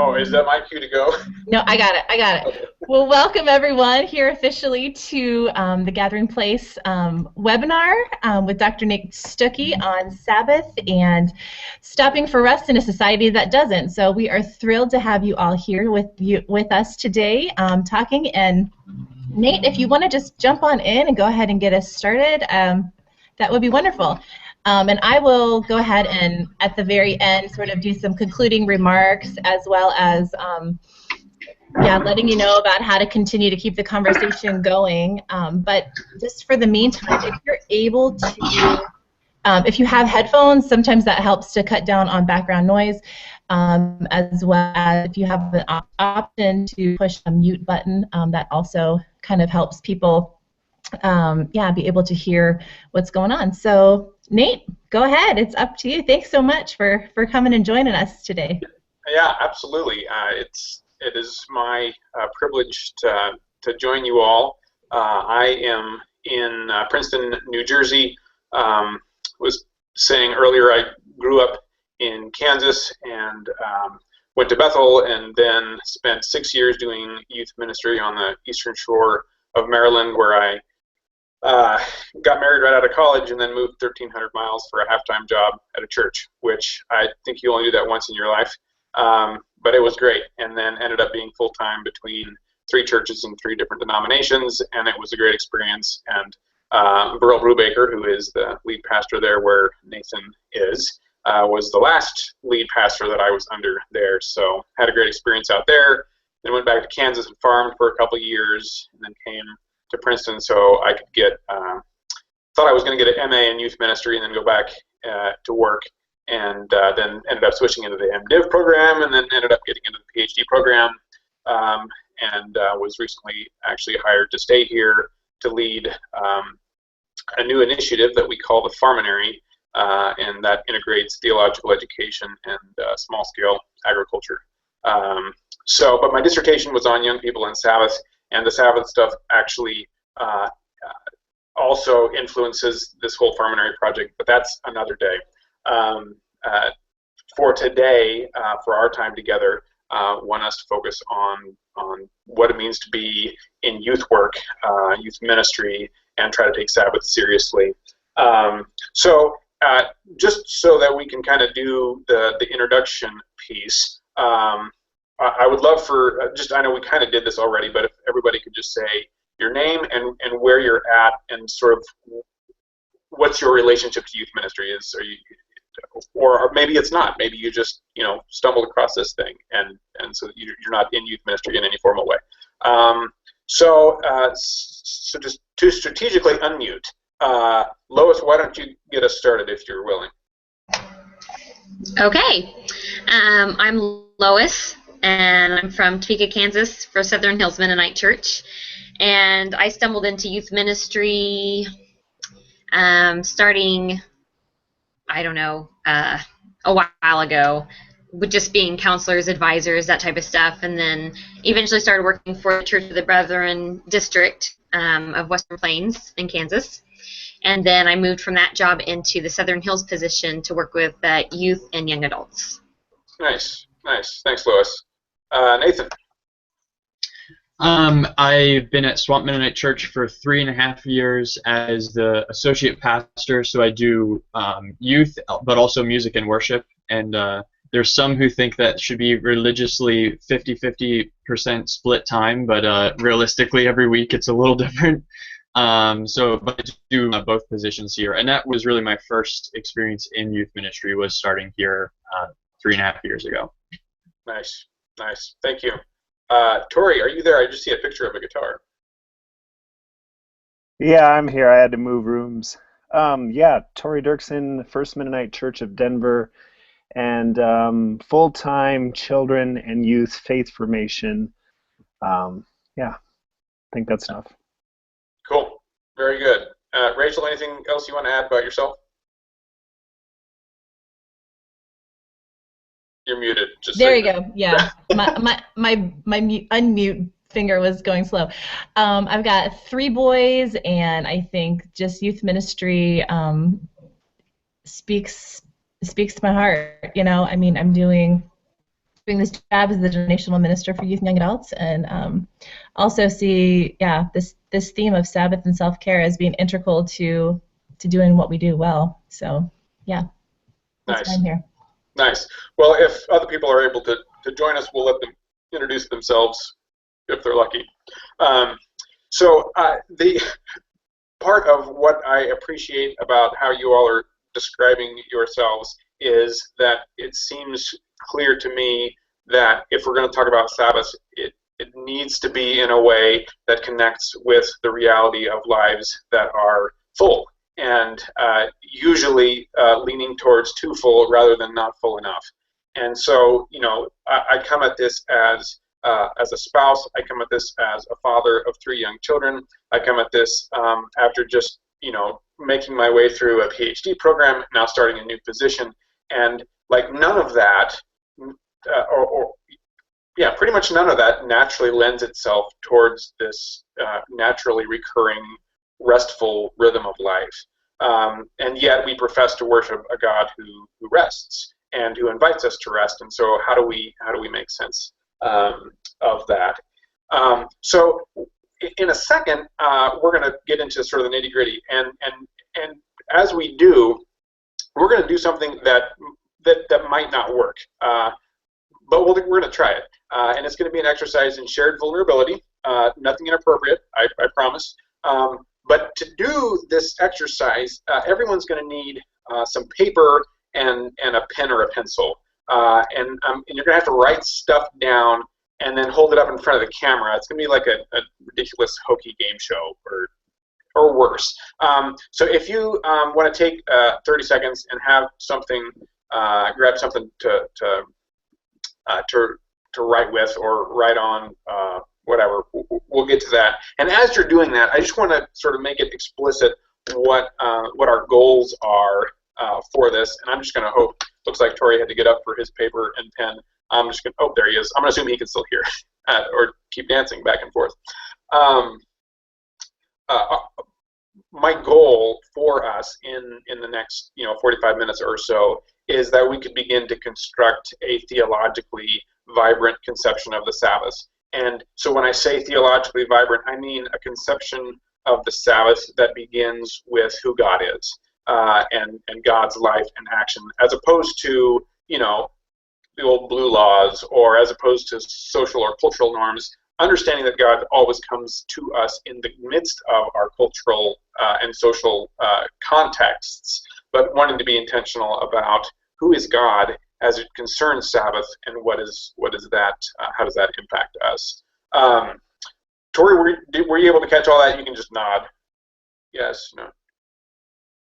Oh, is that my cue to go? No, I got it. I got it. Okay. Well, welcome everyone here officially to the Gathering Place webinar with Dr. Nick Stucky on Sabbath and stopping for rest in a society that doesn't. So we are thrilled to have you all here with us today talking. And Nate, if you want to just jump on in and go ahead and get us started, that would be wonderful. And I will go ahead and at the very end sort of do some concluding remarks as well as yeah, letting you know about how to continue to keep the conversation going. But just for the meantime, if you're able to, if you have headphones, sometimes that helps to cut down on background noise, as well as if you have an option to push a mute button, that also kind of helps people, yeah, be able to hear what's going on. So Nate, go ahead. It's up to you. Thanks so much for coming and joining us today. Yeah, absolutely. It is my privilege to join you all. I am in Princeton, New Jersey. Was saying earlier, I grew up in Kansas and went to Bethel, and then spent 6 years doing youth ministry on the Eastern Shore of Maryland, where I got married right out of college and then moved 1,300 miles for a half-time job at a church, which I think you only do that once in your life. But it was great, and then ended up being full-time between 3 churches and 3 different denominations, and it was a great experience. And Burl Brubaker, who is the lead pastor there where Nathan is, was the last lead pastor that I was under there, so had a great experience out there. Then went back to Kansas and farmed for a couple of years, and then came to Princeton so I could get, thought I was going to get an MA in youth ministry and then go back to work, and then ended up switching into the MDiv program, and then ended up getting into the PhD program, and was recently actually hired to stay here to lead a new initiative that we call the Farminary, and that integrates theological education and small-scale agriculture. But my dissertation was on young people and Sabbath, and the Sabbath stuff actually also influences this whole Farminary project, but that's another day. For today, for our time together, want us to focus on what it means to be in youth work, youth ministry, and try to take Sabbath seriously. Just so that we can kind of do the introduction piece, I would love for, I know we kind of did this already, but if everybody could just say your name and where you're at and sort of what's your relationship to youth ministry is. Or maybe it's not. Maybe you just stumbled across this thing, and so you're not in youth ministry in any formal way. So just to strategically unmute, Lois, why don't you get us started if you're willing? Okay, I'm Lois, and I'm from Topeka, Kansas, for Southern Hills Mennonite Church, and I stumbled into youth ministry starting, I don't know, a while ago, with just being counselors, advisors, that type of stuff, and then eventually started working for the Church of the Brethren District of Western Plains in Kansas. And then I moved from that job into the Southern Hills position to work with youth and young adults. Nice, nice. Thanks, Lois. Nathan. I've been at Swamp Mennonite Church for 3.5 years as the associate pastor, so I do youth, but also music and worship. And there's some who think that should be religiously 50-50% split time, but realistically every week it's a little different. But I do both positions here, and that was really my first experience in youth ministry, was starting here 3.5 years ago. Nice, nice. Thank you. Tori, are you there? I just see a picture of a guitar. Yeah, I'm here. I had to move rooms. Yeah, Tori Dirksen, First Mennonite Church of Denver, and full-time children and youth faith formation. Yeah, I think that's enough. Cool. Very good. Rachel, anything else you want to add about yourself? You're muted. Just there you go. Yeah, my unmute finger was going slow. I've got 3 boys, and I think just youth ministry speaks to my heart. I mean, I'm doing doing this job as the denominational minister for youth and young adults, and also see, this theme of Sabbath and self-care as being integral to doing what we do well. So, yeah, that's why I'm here. Nice. Well, if other people are able to join us, we'll let them introduce themselves if they're lucky. So the part of what I appreciate about how you all are describing yourselves is that it seems clear to me that if we're going to talk about Sabbath, it needs to be in a way that connects with the reality of lives that are full, and usually leaning towards too full rather than not full enough. And so, I come at this as a spouse. I come at this as a father of 3 young children. I come at this after just, making my way through a PhD program, now starting a new position. And like none of that, pretty much none of that naturally lends itself towards this naturally recurring, restful rhythm of life. And yet we profess to worship a God who rests and who invites us to rest. And so how do we make sense of that? So in a second, we're going to get into sort of the nitty-gritty, and as we do, we're going to do something that might not work, but we're going to try it, and it's going to be an exercise in shared vulnerability. Nothing inappropriate, I promise. But to do this exercise, everyone's going to need some paper and a pen or a pencil, and you're going to have to write stuff down and then hold it up in front of the camera. It's going to be like a ridiculous hokey game show, or worse. So if you want to take 30 seconds and have something, grab something to write with or write on, whatever, we'll get to that. And as you're doing that, I just want to sort of make it explicit what our goals are for this. And I'm just going to hope. Looks like Tori had to get up for his paper and pen. I'm just going to, oh, there he is. I'm going to assume he can still hear or keep dancing back and forth. My goal for us in the next 45 minutes or so is that we could begin to construct a theologically vibrant conception of the Sabbath. And so when I say theologically vibrant, I mean a conception of the Sabbath that begins with who God is and God's life and action, as opposed to the old blue laws, or as opposed to social or cultural norms, understanding that God always comes to us in the midst of our cultural and social contexts, but wanting to be intentional about who is God as it concerns Sabbath and what is that, how does that impact us. Tori, were you able to catch all that? You can just nod. Yes, no.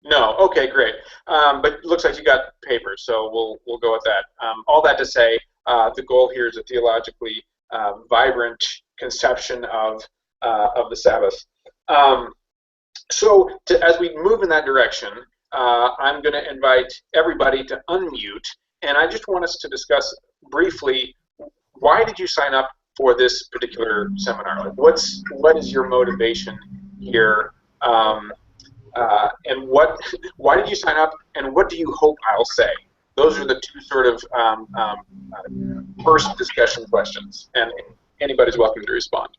No, okay, great. But it looks like you got paper, so we'll go with that. All that to say, the goal here is a theologically vibrant conception of the Sabbath. So as we move in that direction, I'm going to invite everybody to unmute, and I just want us to discuss briefly, why did you sign up for this particular seminar? Like, what is your motivation here? And why did you sign up, and what do you hope I'll say? Those are the two sort of first discussion questions, and anybody's welcome to respond.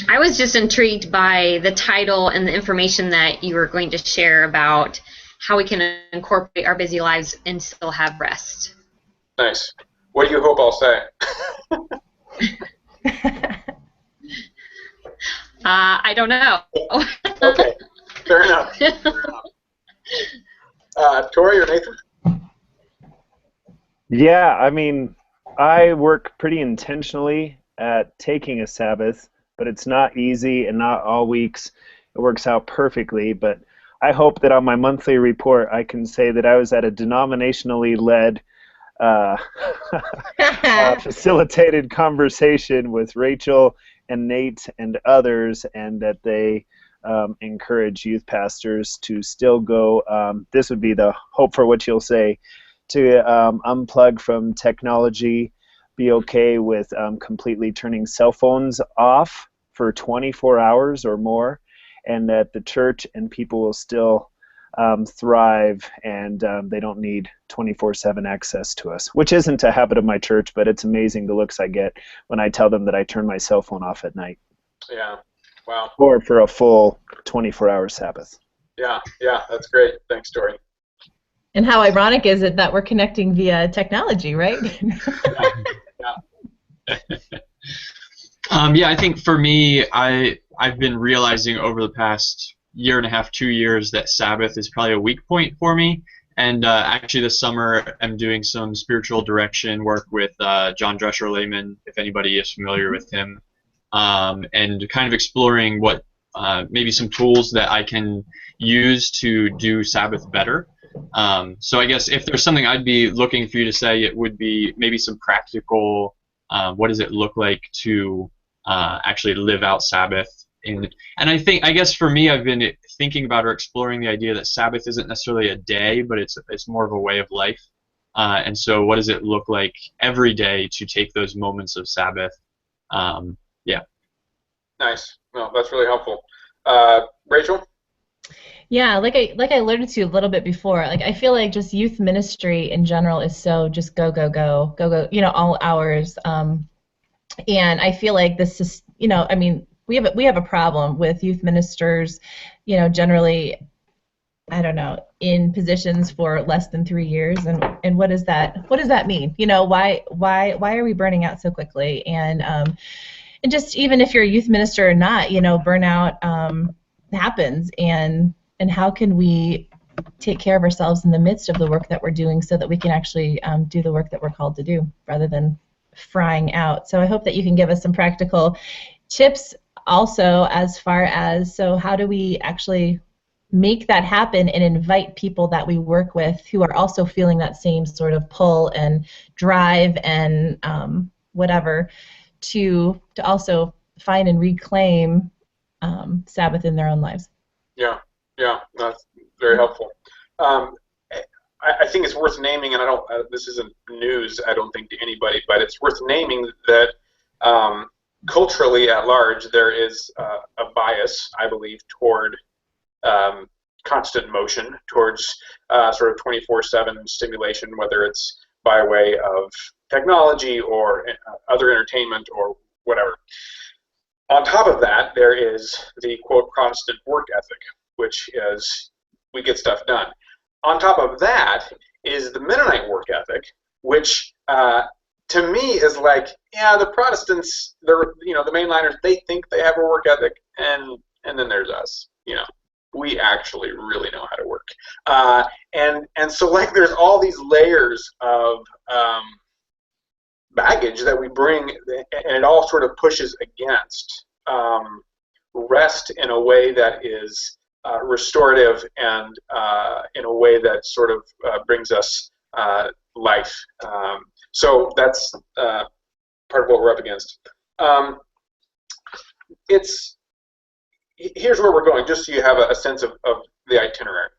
I was just intrigued by the title and the information that you were going to share about how we can incorporate our busy lives and still have rest. Nice. What do you hope I'll say? I don't know. Okay, fair enough. Tori or Nathan? Yeah, I mean, I work pretty intentionally at taking a Sabbath, but it's not easy, and not all weeks it works out perfectly. But I hope that on my monthly report I can say that I was at a denominationally led facilitated conversation with Rachel and Nate and others, and that they encourage youth pastors to still go, this would be the hope for what you'll say, to unplug from technology, be okay with completely turning cell phones off for 24 hours or more, and that the church and people will still thrive, and they don't need 24/7 access to us, which isn't a habit of my church, but it's amazing the looks I get when I tell them that I turn my cell phone off at night. Yeah. Wow. Or for a full 24-hour Sabbath. Yeah, that's great. Thanks, Tori. And how ironic is it that we're connecting via technology, right? Yeah, I think for me, I've been realizing over the past year and a half, 2 years, that Sabbath is probably a weak point for me. And actually this summer I'm doing some spiritual direction work with John Drescher Lehman, if anybody is familiar with him, and kind of exploring what maybe some tools that I can use to do Sabbath better. So I guess if there's something I'd be looking for you to say, it would be maybe some practical, what does it look like to actually live out Sabbath. And I guess for me, I've been thinking about or exploring the idea that Sabbath isn't necessarily a day, but it's more of a way of life. And so what does it look like every day to take those moments of Sabbath? Yeah. Nice. No, that's really helpful. Rachel? Yeah, like I alluded to a little bit before, like I feel like just youth ministry in general is so just go, all hours. And I feel like this is, I mean, we have a problem with youth ministers, generally, I don't know, in positions for less than 3 years, and what does that mean? Why are we burning out so quickly? And just even if you're a youth minister or not, burnout happens, and how can we take care of ourselves in the midst of the work that we're doing so that we can actually do the work that we're called to do rather than frying out. So I hope that you can give us some practical tips also as far as, so how do we actually make that happen and invite people that we work with who are also feeling that same sort of pull and drive and whatever to also find and reclaim Sabbath in their own lives. Yeah, that's very helpful. I think it's worth naming, and this isn't news, I don't think, to anybody, but it's worth naming that culturally at large there is a bias, I believe, toward constant motion, towards sort of 24/7 stimulation, whether it's by way of technology or other entertainment or whatever. On top of that, there is the, quote, Protestant work ethic, which is we get stuff done. On top of that is the Mennonite work ethic, which to me is like, yeah, the Protestants, the mainliners, they think they have a work ethic, and then there's us, we actually really know how to work. And so like there's all these layers of baggage that we bring, and it all sort of pushes against rest in a way that is restorative and in a way that sort of brings us life. So that's part of what we're up against. Here's where we're going, just so you have a sense of the itinerary.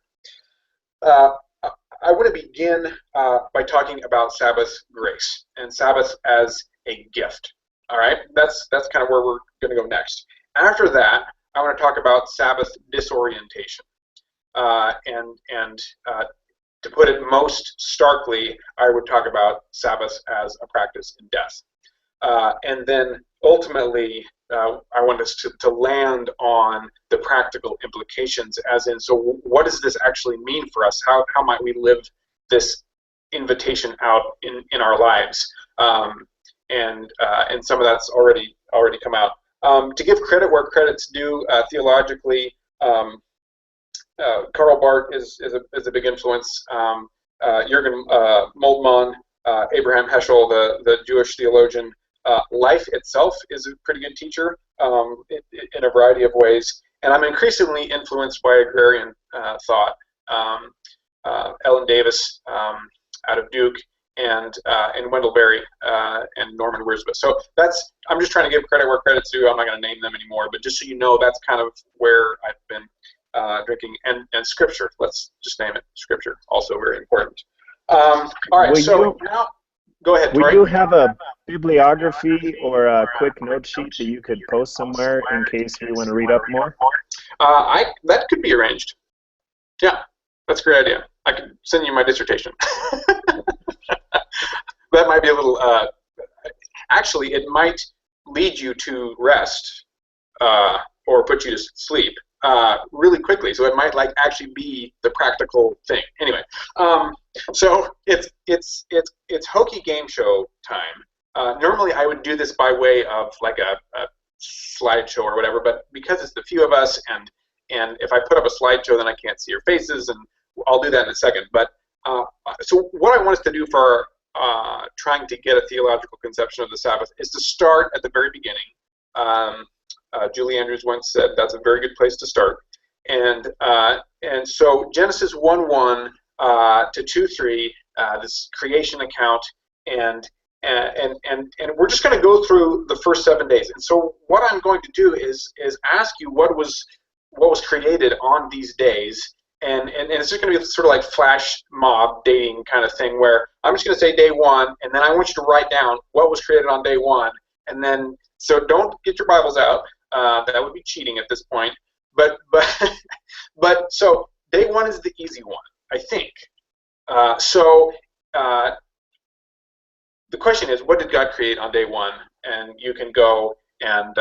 I want to begin by talking about Sabbath grace and Sabbath as a gift. All right, that's kind of where we're going to go next. After that, I want to talk about Sabbath disorientation, and to put it most starkly, I would talk about Sabbath as a practice in death, and then ultimately, I want us to land on the practical implications, as in, so what does this actually mean for us? How might we live this invitation out in our lives? And some of that's already come out. To give credit where credit's due, theologically, Karl Barth is a big influence. Jürgen Moltmann, Abraham Heschel, the Jewish theologian. Life itself is a pretty good teacher in a variety of ways, and I'm increasingly influenced by agrarian thought. Ellen Davis out of Duke, and Wendell Berry and Norman Wiersbe. So I'm just trying to give credit where credit's due. I'm not going to name them anymore, but just so you know, that's kind of where I've been drinking. And Scripture, let's just name it. Scripture, also very important. All right, now, go ahead, Troy. Would you have a bibliography or a quick note sheet that you could post somewhere in case we want to read up more? That could be arranged. Yeah. That's a great idea. I could send you my dissertation. That might be a little. Actually, it might lead you to rest or put you to sleep really quickly. So it might actually be the practical thing. Anyway, so it's hokey game show time. Normally I would do this by way of like a slideshow or whatever, but because it's the few of us, and if I put up a slideshow, then I can't see your faces, and I'll do that in a second. But so what I want us to do for trying to get a theological conception of the Sabbath is to start at the very beginning. Julie Andrews once said that's a very good place to start, and so Genesis 1:1 to 2:3, this creation account, and we're just going to go through the first 7 days. And so what I'm going to do is ask you what was created on these days. And it's just going to be sort of like flash mob dating kind of thing, where I'm just going to say day 1, and then I want you to write down what was created on day 1. And then, so don't get your Bibles out. That would be cheating at this point. But so day 1 is the easy one, I think. The question is, what did God create on day 1? And you can go and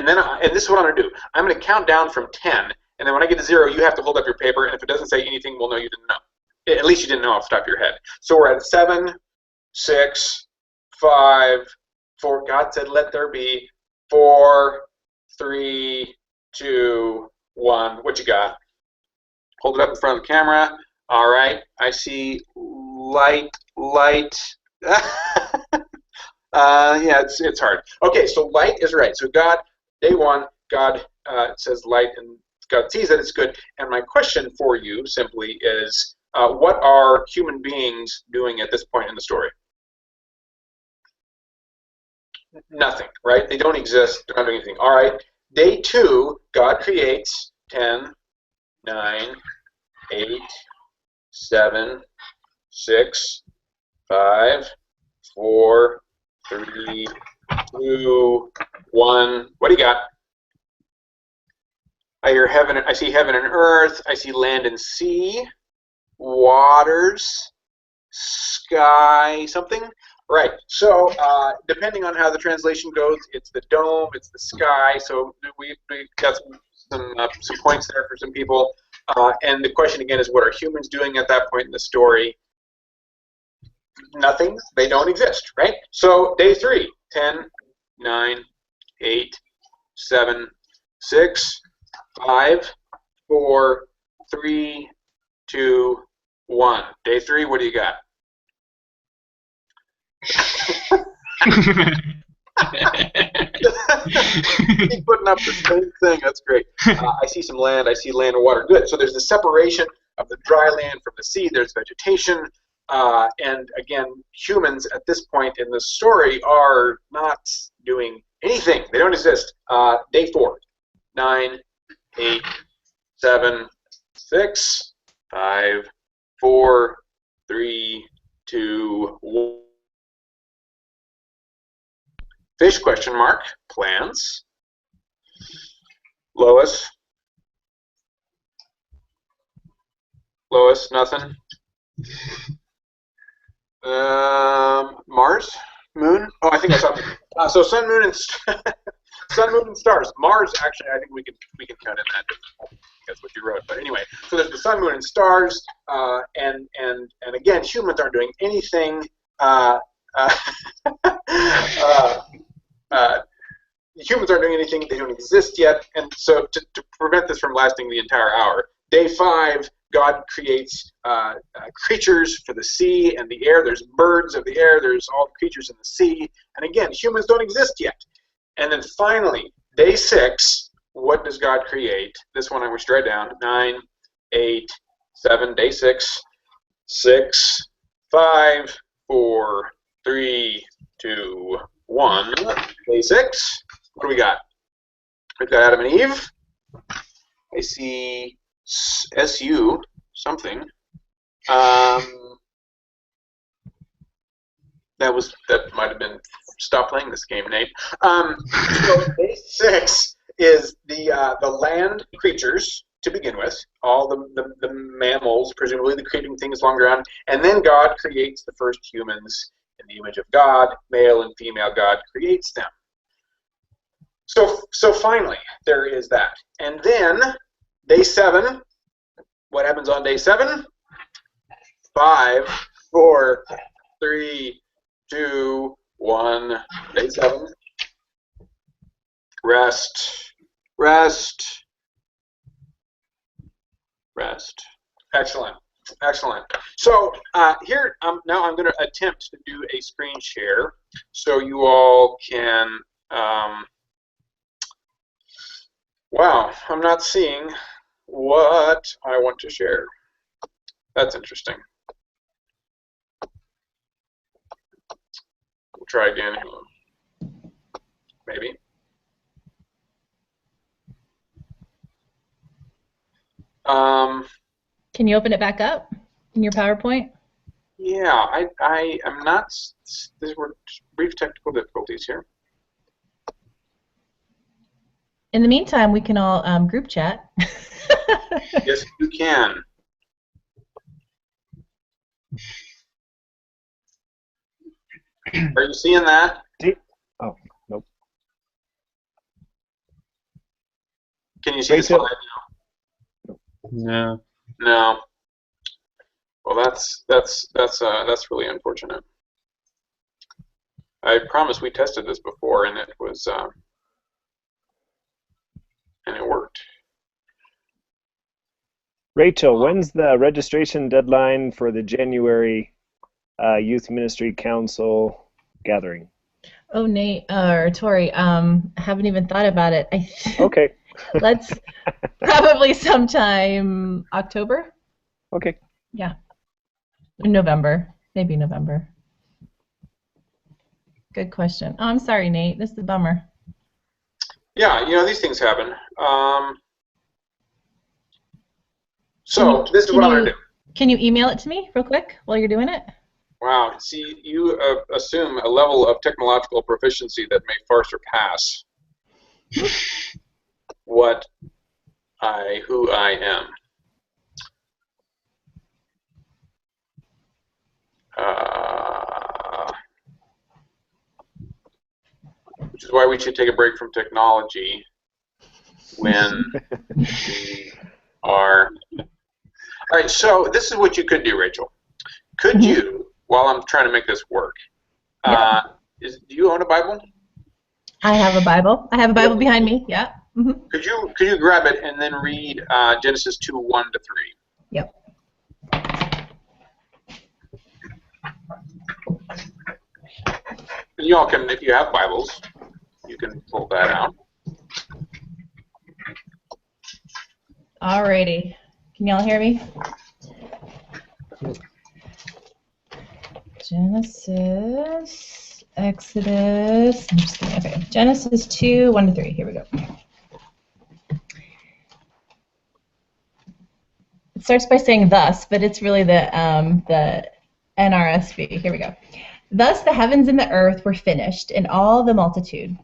then this is what I'm going to do. I'm going to count down from 10, and then when I get to 0, you have to hold up your paper, and if it doesn't say anything, we'll know you didn't know. At least you didn't know off the top of your head. So we're at 7, 6, 5, 4. God said, let there be. 4, 3, 2, 1. What you got? Hold it up in front of the camera. All right. I see light. Yeah, it's hard. Okay, so light is right. So God, day 1, God says light, and God sees that it's good. And my question for you simply is, what are human beings doing at this point in the story? Nothing, right? They don't exist. They're not doing anything. All right. Day 2, God creates 10, 9, 8, 7, 6, 5, 4, 3, 2, 1. What do you got? I hear heaven. I see heaven and earth. I see land and sea, waters, sky, something. Right. So depending on how the translation goes, it's the dome, it's the sky. So we got some points there for some people. And the question again is, what are humans doing at that point in the story? Nothing. They don't exist, right? So day 3, 10, 9, 8, 7, 6, 5, 4, 3, 2, 1. Day 3, what do you got? Keep putting up the same thing. That's great. I see some land. I see land and water. Good. So there's the separation of the dry land from the sea. There's vegetation. And again, humans at this point in the story are not doing anything. They don't exist. Day 4, 9, 8, 7, 6, 5, 4, 3, 2, 1. Fish question mark. Plans. Lois. Lois, nothing. Mars, moon. Oh, I think I saw. So sun, moon, and sun, moon, and stars. Mars, actually, I think we can count in that. That's what you wrote. But anyway, so there's the sun, moon, and stars, and again, humans aren't doing anything. Humans aren't doing anything. They don't exist yet, and so to prevent this from lasting the entire hour, day 5. God creates creatures for the sea and the air. There's birds of the air. There's all the creatures in the sea. And again, humans don't exist yet. And then finally, day 6, what does God create? This one I wish to write down. 9, 8, 7, day 6, 6, 5, 4, 3, 2, 1. Day 6. What do we got? We've got Adam and Eve. I see SU something. That might have been stop playing this game, Nate. So day 6 is the land creatures to begin with, all the mammals, presumably the creeping things along the ground, and then God creates the first humans in the image of God, male and female. God creates them. So finally, there is that. And then, day 7, what happens on day 7? 5, 4, 3, 2, 1. Day 7. Rest. Rest. Rest. Excellent. Excellent. So here, now I'm going to attempt to do a screen share so you all can... wow, I'm not seeing what I want to share. That's interesting. We'll try again. Maybe. Can you open it back up in your PowerPoint? Yeah, I am not. There were brief technical difficulties here. In the meantime, we can all group chat. Yes, you can. Are you seeing that? Oh, nope. Can you see the slide now? No. No. Well, that's really unfortunate. I promise we tested this before, and it was and it worked. Rachel, when's the registration deadline for the January Youth Ministry Council gathering? Oh, Nate or Tori, I haven't even thought about it. Okay. Let's probably sometime October. Okay. Yeah. November, maybe November. Good question. Oh, I'm sorry, Nate. This is a bummer. Yeah, you know, these things happen. So this is what I'm going to do. Can you email it to me real quick while you're doing it? Wow. See, you assume a level of technological proficiency that may far surpass who I am. Which is why we should take a break from technology when we are... All right, so this is what you could do, Rachel. Could you, while I'm trying to make this work, do you own a Bible? I have a Bible. I have a Bible behind me, yeah. Mm-hmm. Could you grab it and then read Genesis 2, 1 to 3? Yep. You all can, if you have Bibles, you can pull that out. Alrighty. Can y'all hear me? Genesis, Exodus, I'm just kidding. Okay, Genesis 2, 1 to 3. Here we go. It starts by saying thus, but it's really the NRSV. Here we go. Thus the heavens and the earth were finished, and all the multitude.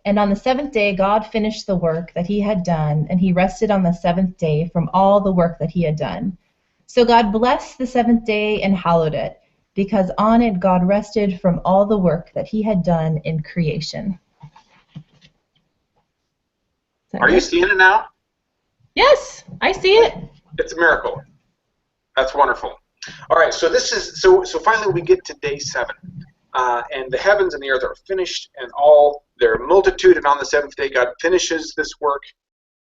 And on the seventh day God finished the work that he had done, and he rested on the seventh day from all the work that he had done. So God blessed the seventh day and hallowed it, because on it God rested from all the work that he had done in creation. Are you seeing it now? Yes, I see it. It's a miracle. That's wonderful. All right, so this is so finally we get to day 7. And the heavens and the earth are finished, and all their multitude, and on the seventh day God finishes this work,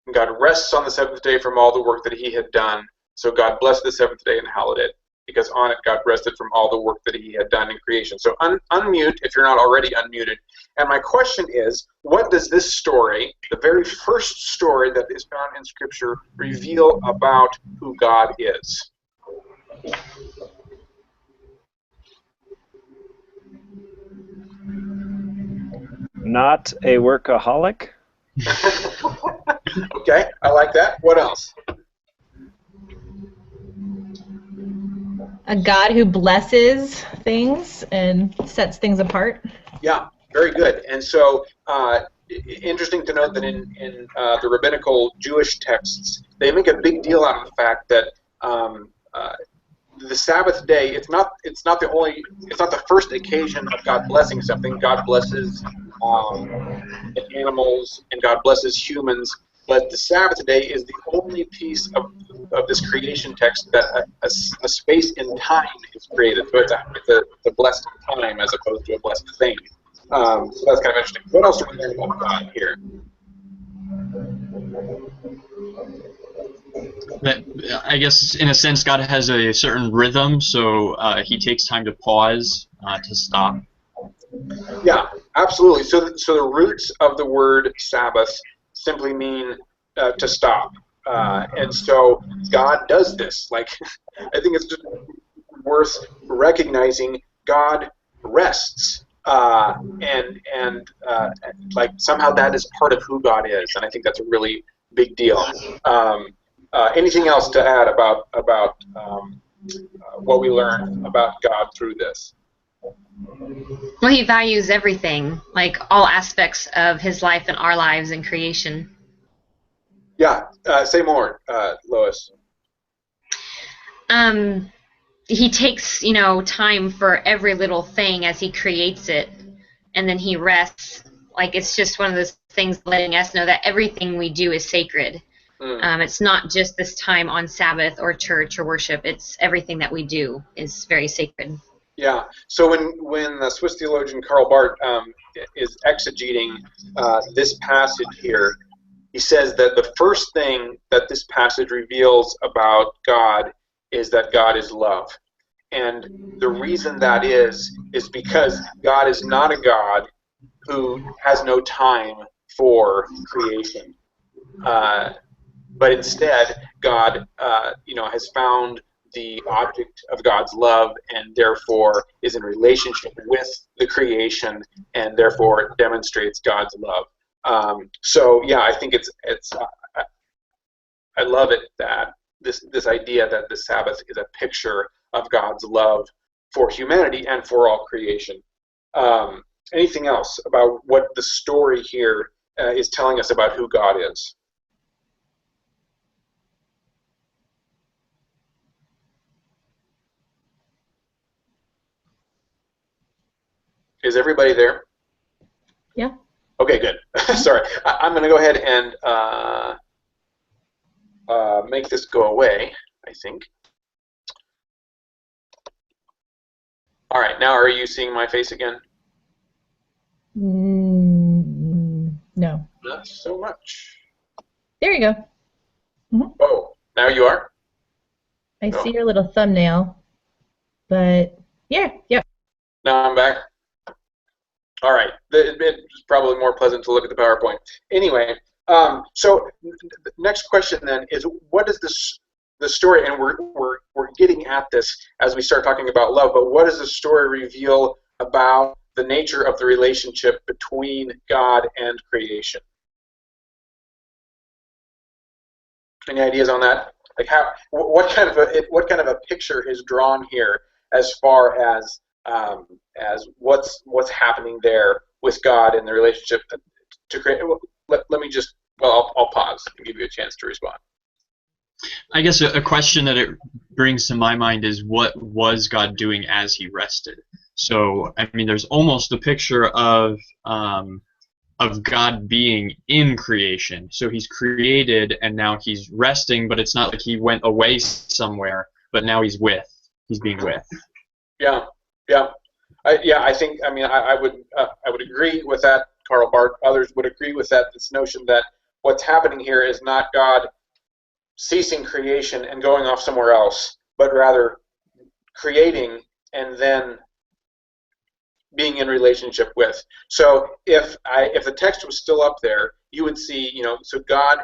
and God rests on the seventh day from all the work that he had done. So God blessed the seventh day and hallowed it, because on it God rested from all the work that he had done in creation. So unmute if you're not already unmuted. And my question is, what does this story, the very first story that is found in Scripture, reveal about who God is? Not a workaholic. Okay, I like that. What else? A God who blesses things and sets things apart. Yeah, very good. And so interesting to note that in the rabbinical Jewish texts, they make a big deal out of the fact that the Sabbath day, it's not the first occasion of God blessing something. God blesses animals and God blesses humans, but the Sabbath day is the only piece of this creation text that a space in time is created. So it's a blessed time as opposed to a blessed thing. So that's kind of interesting. What else do we learn about God here? That, I guess, in a sense, God has a certain rhythm, so he takes time to pause, to stop. Yeah, absolutely. So the roots of the word Sabbath simply mean to stop. And so God does this. Like, I think it's just worth recognizing God rests. And like somehow that is part of who God is. And I think that's a really big deal. Anything else to add about what we learn about God through this? Well, he values everything, like all aspects of his life and our lives and creation. Yeah, say more, Lois. He takes, time for every little thing as he creates it, and then he rests. Like, it's just one of those things letting us know that everything we do is sacred. It's not just this time on Sabbath or church or worship. It's everything that we do is very sacred. Yeah. So when the Swiss theologian Karl Barth is exegeting this passage here, he says that the first thing that this passage reveals about God is that God is love. And the reason that is because God is not a God who has no time for creation. But instead, God, has found the object of God's love and therefore is in relationship with the creation and therefore demonstrates God's love. So yeah, I think it's I love it that this idea that the Sabbath is a picture of God's love for humanity and for all creation. Anything else about what the story here is telling us about who God is? Is everybody there? Yeah. Okay, good. Sorry. I'm going to go ahead and make this go away, I think. All right, now are you seeing my face again? No. Not so much. There you go. Mm-hmm. Oh, now you are? I see your little thumbnail, but yeah, yep. Now I'm back. All right. It's probably more pleasant to look at the PowerPoint. Anyway, so the next question then is, what is the story? And we're getting at this as we start talking about love. But what does the story reveal about the nature of the relationship between God and creation? Any ideas on that? Like what kind of a picture is drawn here as far as what's happening there with God and the relationship to create? Let me just, I'll pause and give you a chance to respond. I guess a question that it brings to my mind is, what was God doing as he rested? So, I mean, there's almost a picture of God being in creation. So he's created and now he's resting, but it's not like he went away somewhere, but now he's being with. Yeah. I think, I would agree with that, Karl Barth. Others would agree with that. This notion that what's happening here is not God ceasing creation and going off somewhere else, but rather creating and then being in relationship with. So if the text was still up there, you would see, so God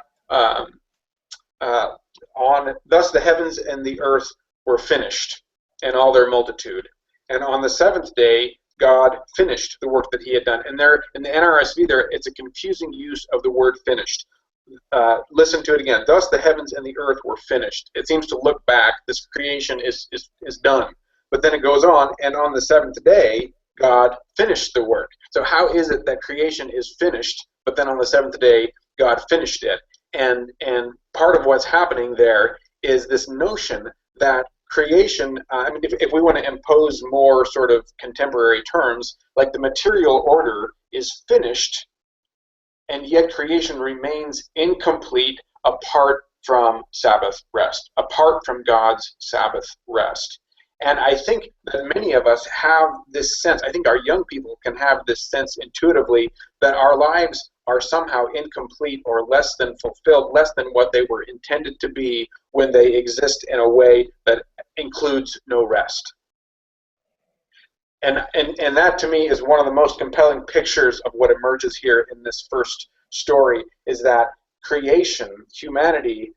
thus the heavens and the earth were finished, and all their multitude. And on the seventh day, God finished the work that he had done. And there, in the NRSV, it's a confusing use of the word finished. Listen to it again. Thus the heavens and the earth were finished. It seems to look back. This creation is done. But then it goes on, and on the seventh day, God finished the work. So how is it that creation is finished but then on the seventh day, God finished it. And part of what's happening there is this notion that creation, I mean, if we want to impose more sort of contemporary terms, like the material order is finished, and yet creation remains incomplete apart from Sabbath rest, apart from God's Sabbath rest. And I think that many of us have this sense, I think our young people can have this sense intuitively that our lives are somehow incomplete or less than fulfilled, less than what they were intended to be when they exist in a way that includes no rest. And that to me is one of the most compelling pictures of what emerges here in this first story, is that creation, humanity,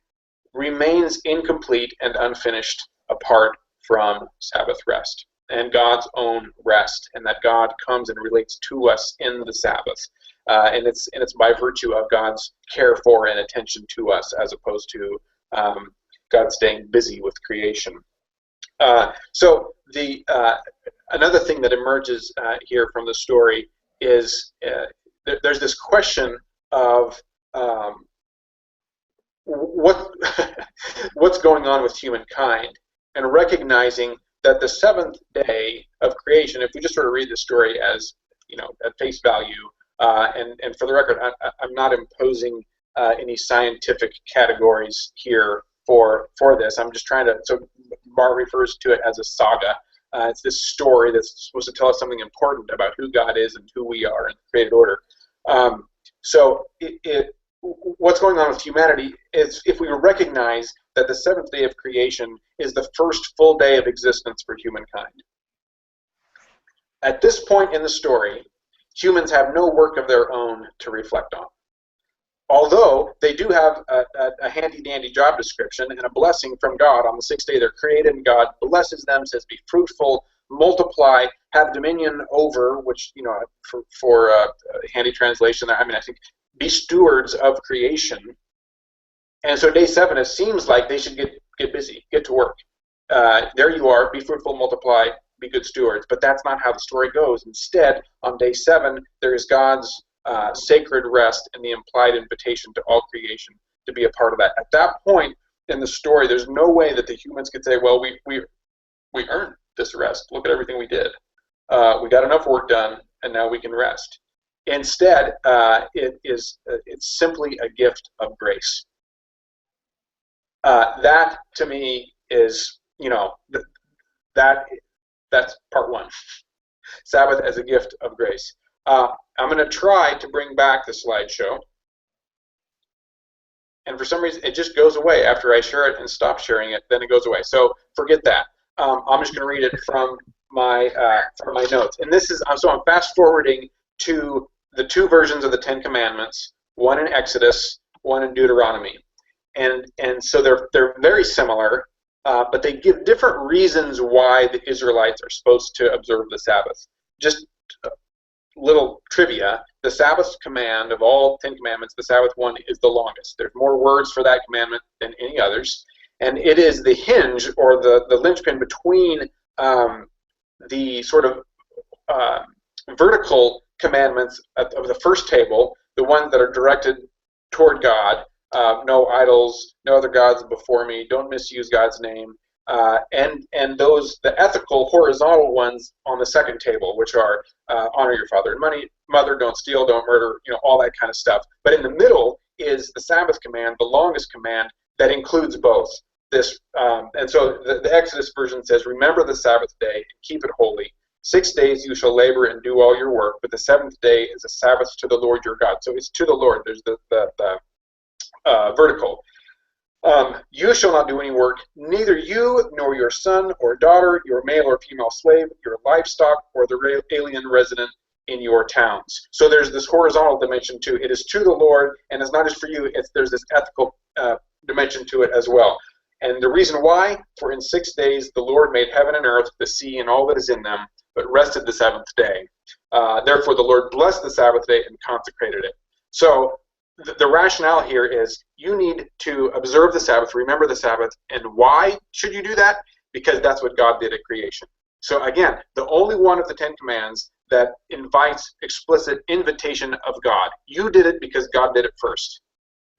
remains incomplete and unfinished apart from Sabbath rest and God's own rest, and that God comes and relates to us in the Sabbath. And it's by virtue of God's care for and attention to us, as opposed to God staying busy with creation. So another thing that emerges here from the story is there's this question of what's going on with humankind, and recognizing that the seventh day of creation, if we just sort of read the story as, at face value, and for the record, I'm not imposing any scientific categories here for this. I'm just trying to, so Bar refers to it as a saga. It's this story that's supposed to tell us something important about who God is and who we are in the created order. So what's going on with humanity is, if we recognize that the seventh day of creation is the first full day of existence for humankind. At this point in the story, humans have no work of their own to reflect on. Although they do have a handy-dandy job description and a blessing from God. On the sixth day they're created, and God blesses them, says, be fruitful, multiply, have dominion over, which, for handy translation, I think, be stewards of creation. And so day 7, it seems like they should get busy, get to work. There you are, be fruitful, multiply, be good stewards. But that's not how the story goes. Instead, on day 7, there is God's sacred rest and the implied invitation to all creation to be a part of that. At that point in the story, there's no way that the humans could say, well, we earned this rest. Look at everything we did. We got enough work done, and now we can rest. Instead, it's simply a gift of grace. That to me is, that's part 1. Sabbath as a gift of grace. I'm going to try to bring back the slideshow, and for some reason it just goes away after I share it and stop sharing it. Then it goes away. So forget that. I'm just going to read it from my notes. And this is so I'm fast forwarding to the 2 versions of the 10 Commandments, one in Exodus, one in Deuteronomy, and so they're very similar, but they give different reasons why the Israelites are supposed to observe the Sabbath. Just little trivia: the Sabbath command of all 10 commandments, the Sabbath one is the longest. There's more words for that commandment than any others, and it is the hinge or the linchpin between the sort of vertical commandments of the first table, the ones that are directed toward God, no idols, no other gods before me, don't misuse God's name, and those, the ethical horizontal ones on the second table, which are honor your father and mother, don't steal, don't murder, all that kind of stuff. But in the middle is the Sabbath command, the longest command, that includes both. This and so the Exodus version says, remember the Sabbath day and keep it holy. 6 days you shall labor and do all your work, but the 7th day is a Sabbath to the Lord your God. So it's to the Lord. There's the vertical. You shall not do any work, neither you nor your son or daughter, your male or female slave, your livestock, or the alien resident in your towns. So there's this horizontal dimension too. It is to the Lord, and it's not just for you. There's this ethical dimension to it as well. And the reason why: for in 6 days the Lord made heaven and earth, the sea, and all that is in them, but rested the 7th day. Therefore the Lord blessed the Sabbath day and consecrated it. So the rationale here is you need to observe the Sabbath, remember the Sabbath, and why should you do that? Because that's what God did at creation. So again, the only one of the 10 commands that invites explicit invitation of God. You did it because God did it first.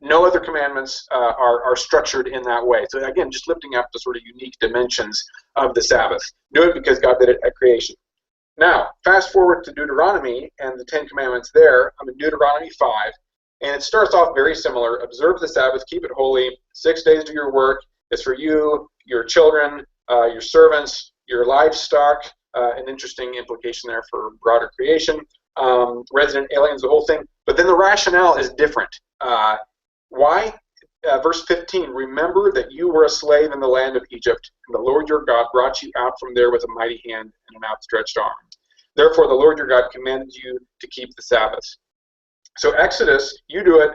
No other commandments are structured in that way. So again, just lifting up the sort of unique dimensions of the Sabbath. Do it because God did it at creation. Now, fast forward to Deuteronomy and the Ten Commandments there. I'm in Deuteronomy 5, and it starts off very similar. Observe the Sabbath, keep it holy. 6 days do your work. It's for you, your children, your servants, your livestock. An interesting implication there for broader creation. Resident aliens, the whole thing. But then the rationale is different. Why? Verse 15, remember that you were a slave in the land of Egypt, and the Lord your God brought you out from there with a mighty hand and an outstretched arm. Therefore, the Lord your God commanded you to keep the Sabbath. So Exodus, you do it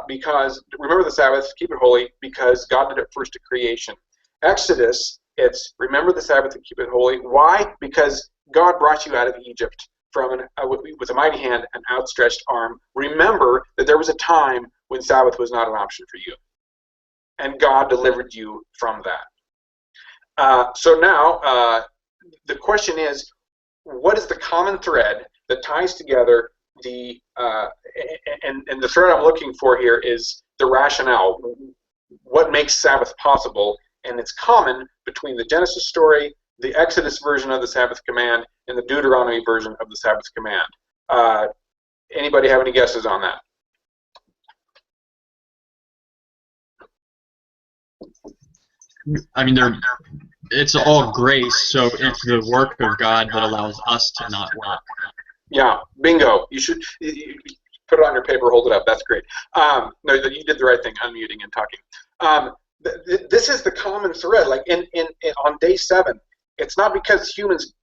because, remember the Sabbath, keep it holy, because God did it first at creation. Exodus, it's remember the Sabbath and keep it holy. Why? Because God brought you out of Egypt with a mighty hand and outstretched arm. Remember that there was a time when Sabbath was not an option for you. And God delivered you from that. So now, the question is, what is the common thread that ties together the, and the thread I'm looking for here is the rationale. What makes Sabbath possible? And it's common between the Genesis story, the Exodus version of the Sabbath command, and the Deuteronomy version of the Sabbath command. Anybody have any guesses on that? I mean, it's all grace, so it's the work of God that allows us to not work. Yeah, bingo. You should put it on your paper, hold it up. That's great. No, you did the right thing, unmuting and talking. This is the common thread. Like on day 7, it's not because humans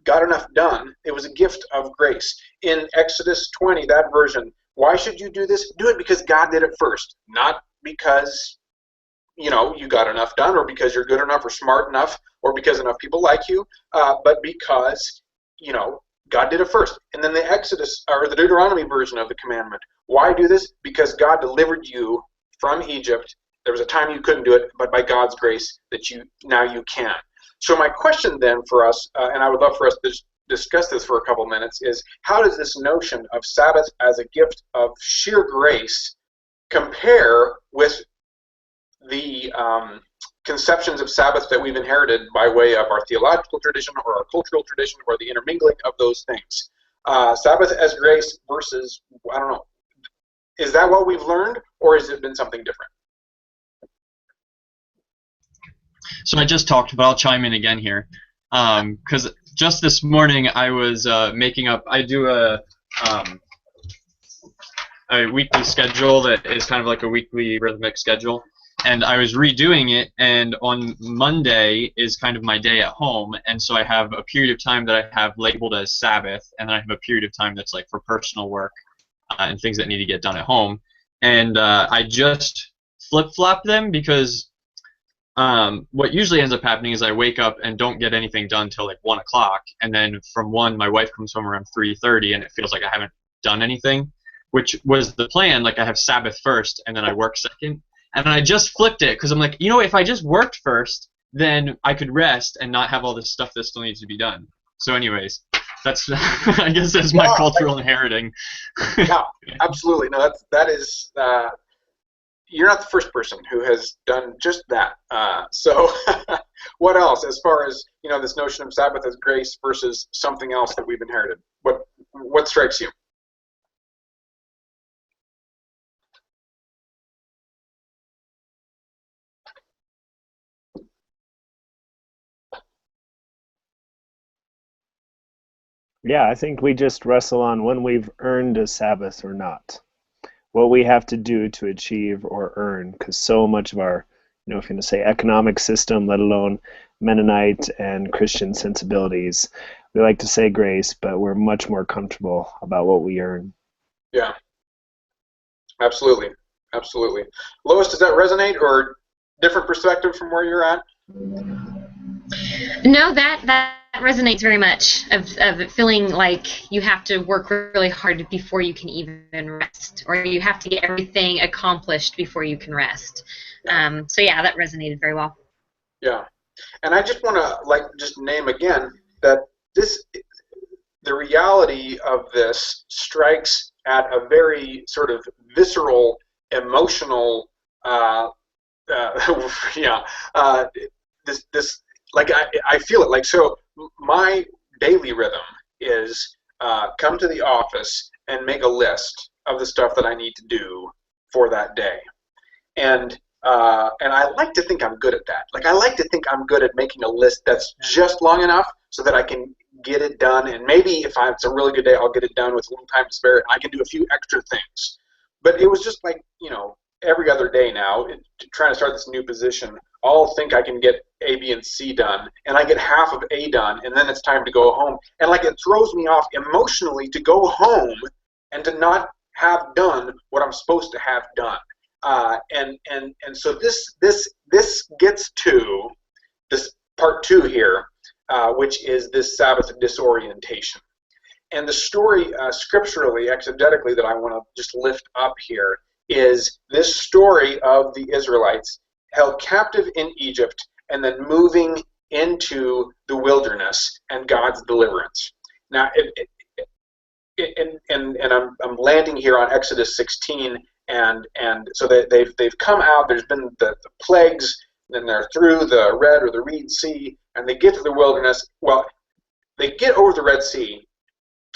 got enough done. It was a gift of grace. In Exodus 20, that version, why should you do this? Do it because God did it first, not because you got enough done, or because you're good enough or smart enough, or because enough people like you, but because God did it first. And then the Exodus or the Deuteronomy version of the commandment, why do this? Because God delivered you from Egypt. There was a time you couldn't do it, but by God's grace that now you can. So my question then for us, and I would love for us to discuss this for a couple minutes, is how does this notion of Sabbath as a gift of sheer grace compare with the conceptions of Sabbath that we've inherited by way of our theological tradition or our cultural tradition or the intermingling of those things? Sabbath as grace versus, I don't know, is that what we've learned, or has it been something different? So I just talked, but I'll chime in again here. Because just this morning I was making up, I do a weekly schedule that is kind of like a weekly rhythmic schedule. And I was redoing it, and on Monday is kind of my day at home, and so I have a period of time that I have labeled as Sabbath, and then I have a period of time that's like for personal work and things that need to get done at home. And I just flip-flop them because what usually ends up happening is I wake up and don't get anything done till like 1 o'clock, and then from 1 my wife comes home around 3:30, and it feels like I haven't done anything, which was the plan. Like I have Sabbath first, and then I work second. And I just flipped it because I'm like, if I just worked first, then I could rest and not have all this stuff that still needs to be done. So anyways, that's I guess that's my cultural inheriting. Yeah, absolutely. No, that is you're not the first person who has done just that. So what else as far as this notion of Sabbath as grace versus something else that we've inherited? What strikes you? Yeah, I think we just wrestle on when we've earned a Sabbath or not. What we have to do to achieve or earn, because so much of our, if you're going to say economic system, let alone Mennonite and Christian sensibilities, we like to say grace, but we're much more comfortable about what we earn. Yeah, absolutely. Absolutely. Lois, does that resonate, or different perspective from where you're at? No, that resonates very much, of it feeling like you have to work really hard before you can even rest, or you have to get everything accomplished before you can rest. So yeah, that resonated very well. Yeah, and I just want to just name again that this the reality of this strikes at a very sort of visceral, emotional, yeah, this like I feel it. Like, so my daily rhythm is come to the office and make a list of the stuff that I need to do for that day. And I like to think I'm good at that. Like, I like to think I'm good at making a list that's just long enough so that I can get it done. And maybe if it's a really good day, I'll get it done with a little time to spare. I can do a few extra things. But it was just like, every other day now, trying to start this new position, I'll think I can get A, B, and C done, and I get half of A done, and then it's time to go home. And like, it throws me off emotionally to go home and to not have done what I'm supposed to have done. And so this gets to this part 2 here, which is this Sabbath disorientation. And the story scripturally, exegetically, that I want to just lift up here is this story of the Israelites held captive in Egypt and then moving into the wilderness and God's deliverance. Now, I'm landing here on Exodus 16, and so they've come out. There's been the plagues, then they're through the Red or the Reed Sea, and they get to the wilderness. Well, they get over the Red Sea,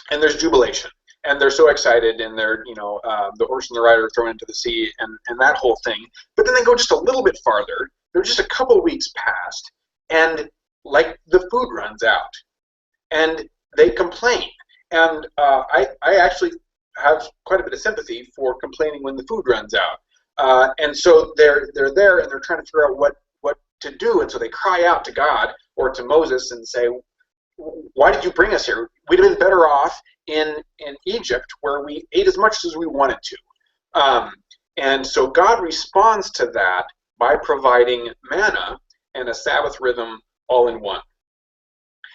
and there's jubilation. And they're so excited, and they're, the horse and the rider are thrown into the sea, and that whole thing. But then they go just a little bit farther. They're just a couple weeks past, and like the food runs out, and they complain. And I actually have quite a bit of sympathy for complaining when the food runs out. And so they're there, and they're trying to figure out what to do. And so they cry out to God or to Moses and say, "Why did you bring us here? We'd have been better off in Egypt, where we ate as much as we wanted to." And so God responds to that by providing manna and a Sabbath rhythm all in one.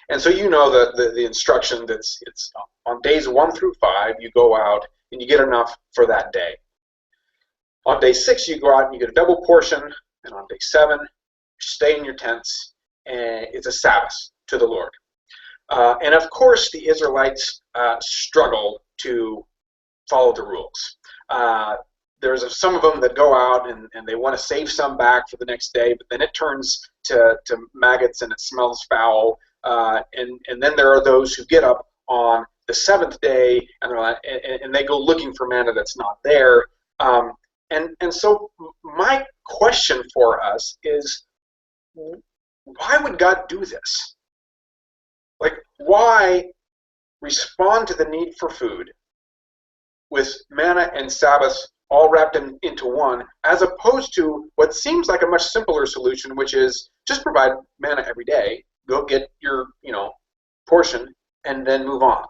And so the instruction it's on days 1 through 5, you go out and you get enough for that day. On day 6, you go out and you get a double portion, and on day 7, you stay in your tents, and it's a Sabbath to the Lord. And of course, the Israelites struggle to follow the rules. There's some of them that go out and they want to save some back for the next day, but then it turns to maggots and it smells foul. And then there are those who get up on the 7th day and they go looking for manna that's not there. And so my question for us is, why would God do this? Like, why respond to the need for food with manna and Sabbath all wrapped into one, as opposed to what seems like a much simpler solution, which is just provide manna every day, go get your portion, and then move on?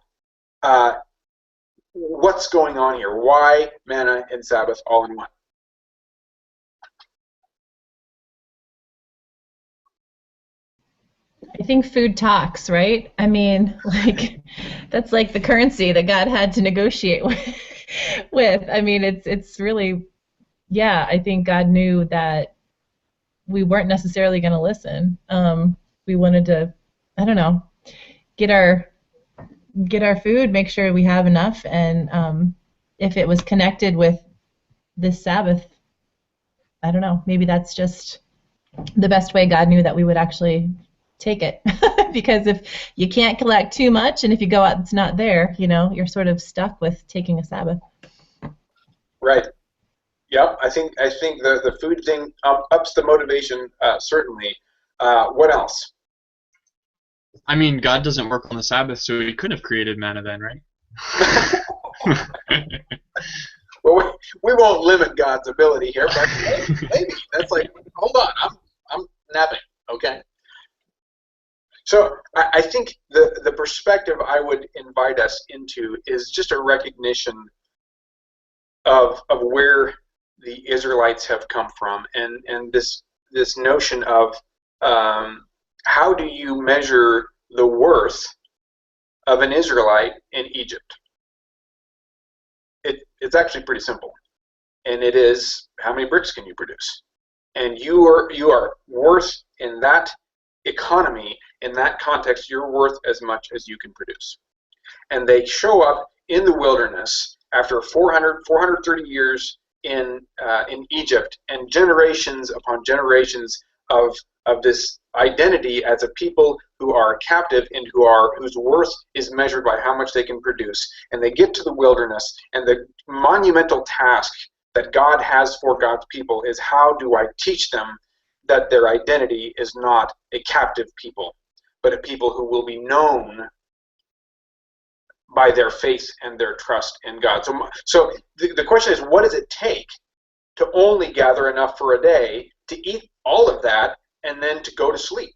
What's going on here? Why manna and Sabbath all in one? I think food talks, right? I mean, like, that's like the currency that God had to negotiate with. I mean, it's really, yeah, I think God knew that we weren't necessarily going to listen. We wanted to, I don't know, get our food, make sure we have enough, and if it was connected with this Sabbath, I don't know, maybe that's just the best way God knew that we would actually take it. Because if you can't collect too much, and if you go out and it's not there, you're sort of stuck with taking a Sabbath. Right. Yep. I think the food thing ups the motivation, certainly. What else? I mean, God doesn't work on the Sabbath, so He couldn't have created manna then, right? Well, we won't limit God's ability here, but maybe that's like, hold on, I'm napping, okay? So I think the perspective I would invite us into is just a recognition of where the Israelites have come from, and this notion of how do you measure the worth of an Israelite in Egypt? It's actually pretty simple, and it is, how many bricks can you produce? And you are worth in that economy, in that context, you're worth as much as you can produce. And they show up in the wilderness after 430 years in Egypt, and generations upon generations of this identity as a people who are captive and whose worth is measured by how much they can produce. And they get to the wilderness, and the monumental task that God has for God's people is, how do I teach them that their identity is not a captive people, but a people who will be known by their faith and their trust in God. So the question is, what does it take to only gather enough for a day to eat all of that and then to go to sleep?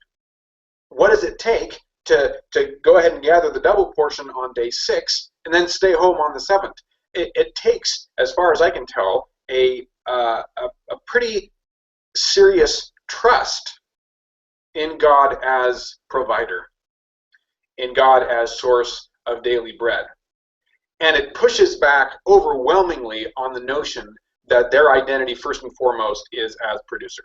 What does it take to go ahead and gather the double portion on day 6 and then stay home on the 7th? It takes, as far as I can tell, a pretty serious trust in God as provider, in God as source of daily bread. And it pushes back overwhelmingly on the notion that their identity, first and foremost, is as producer.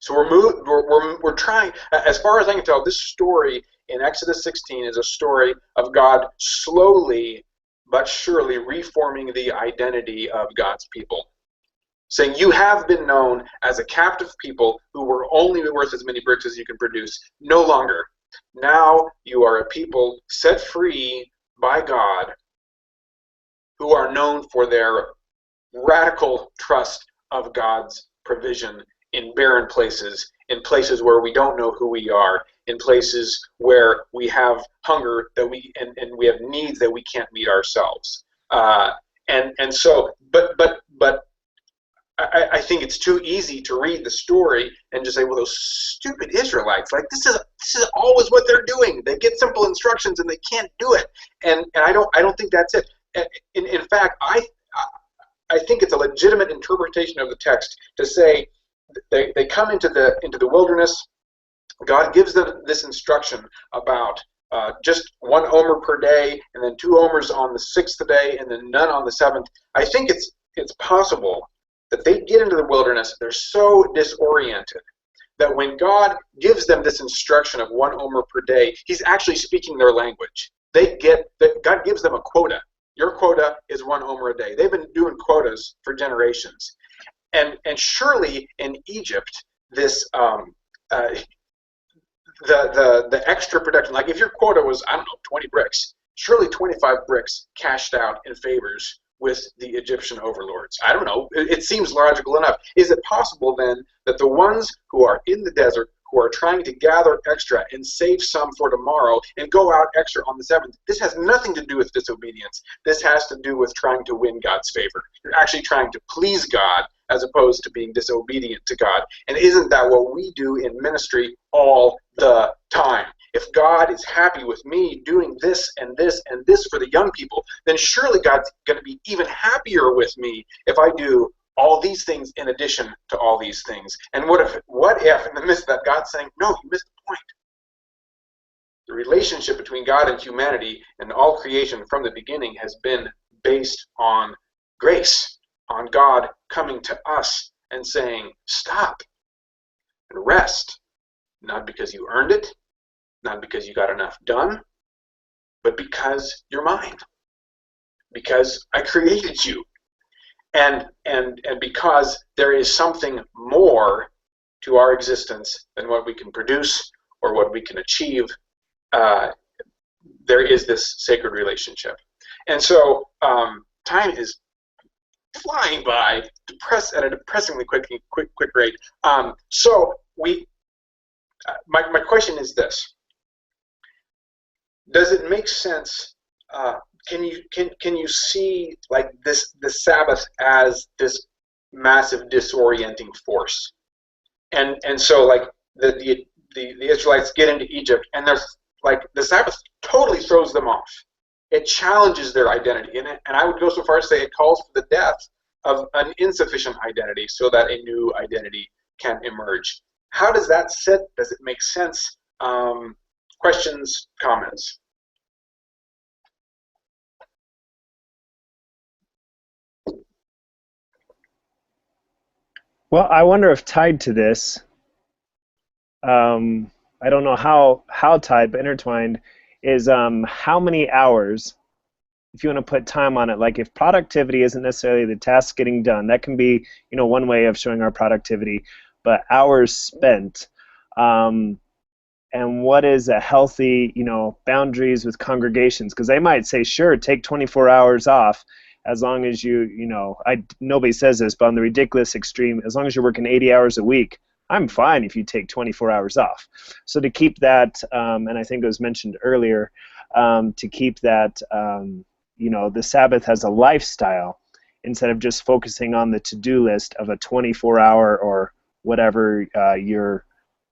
So we're trying, as far as I can tell, this story in Exodus 16 is a story of God slowly but surely reforming the identity of God's people. Saying, you have been known as a captive people who were only worth as many bricks as you can produce. No longer. Now you are a people set free by God who are known for their radical trust of God's provision in barren places, in places where we don't know who we are, in places where we have hunger and we have needs that we can't meet ourselves. But I think it's too easy to read the story and just say, well, those stupid Israelites, like this is always what they're doing. They get simple instructions and they can't do it. And I don't think that's it. In fact, I think it's a legitimate interpretation of the text to say they come into the wilderness. God gives them this instruction about just 1 omer per day, and then 2 omers on the 6th day, and then none on the 7th. I think it's possible that they get into the wilderness, they're so disoriented that when God gives them this instruction of 1 omer per day, he's actually speaking their language. They get that God gives them a quota. Your quota is 1 omer a day. They've been doing quotas for generations. And surely in Egypt, this the extra production, like if your quota was, 20 bricks, surely 25 bricks cashed out in favors with the Egyptian overlords. I don't know. It seems logical enough. Is it possible then that the ones who are in the desert, who are trying to gather extra and save some for tomorrow and go out extra on the 7th, this has nothing to do with disobedience. This has to do with trying to win God's favor. You're actually trying to please God as opposed to being disobedient to God. And isn't that what we do in ministry all the time? If God is happy with me doing this and this and this for the young people, then surely God's going to be even happier with me if I do all these things in addition to all these things. And what if in the midst of that, God's saying, no, you missed the point. The relationship between God and humanity and all creation from the beginning has been based on grace, on God coming to us and saying, stop and rest, not because you earned it, not because you got enough done, but because you're mine. Because I created you. And because there is something more to our existence than what we can produce or what we can achieve, there is this sacred relationship. And so time is flying by at a depressingly quick rate. So my question is this. Does it make sense? Can you see like the Sabbath as this massive disorienting force? And so like the Israelites get into Egypt, and there's like the Sabbath totally throws them off. It challenges their identity, and I would go so far as to say it calls for the death of an insufficient identity so that a new identity can emerge. How does that sit? Does it make sense? Questions, comments? Well, I wonder if tied to this, I don't know how tied, but intertwined, is how many hours, if you want to put time on it, like if productivity isn't necessarily the task getting done, that can be, one way of showing our productivity, but hours spent, and what is a healthy, boundaries with congregations, because they might say, sure, take 24 hours off, as long as nobody says this, but on the ridiculous extreme, as long as you're working 80 hours a week, I'm fine if you take 24 hours off. So to keep that, and I think it was mentioned earlier, to keep that, the Sabbath as a lifestyle, instead of just focusing on the to-do list of a 24-hour or whatever your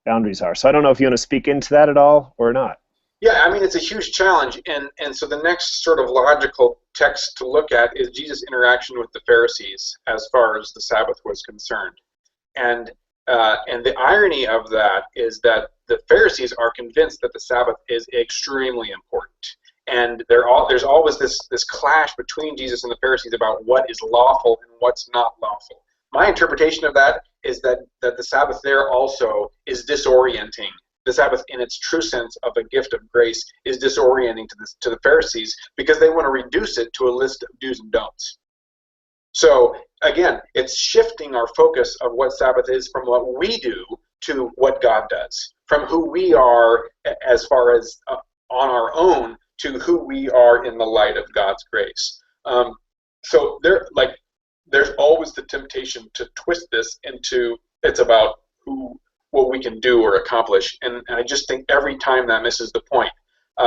boundaries are. So I don't know if you want to speak into that at all or not. Yeah, I mean, it's a huge challenge, and so the next sort of logical text to look at is Jesus' interaction with the Pharisees as far as the Sabbath was concerned. And the irony of that is that the Pharisees are convinced that the Sabbath is extremely important. And there's always this clash between Jesus and the Pharisees about what is lawful and what's not lawful. My interpretation of that is that the Sabbath there also is disorienting. The Sabbath, in its true sense of a gift of grace, is disorienting to the Pharisees because they want to reduce it to a list of do's and don'ts. So, again, it's shifting our focus of what Sabbath is from what we do to what God does, from who we are as far as on our own to who we are in the light of God's grace. So there's always the temptation to twist this into it's about what we can do or accomplish, and I just think every time that misses the point. So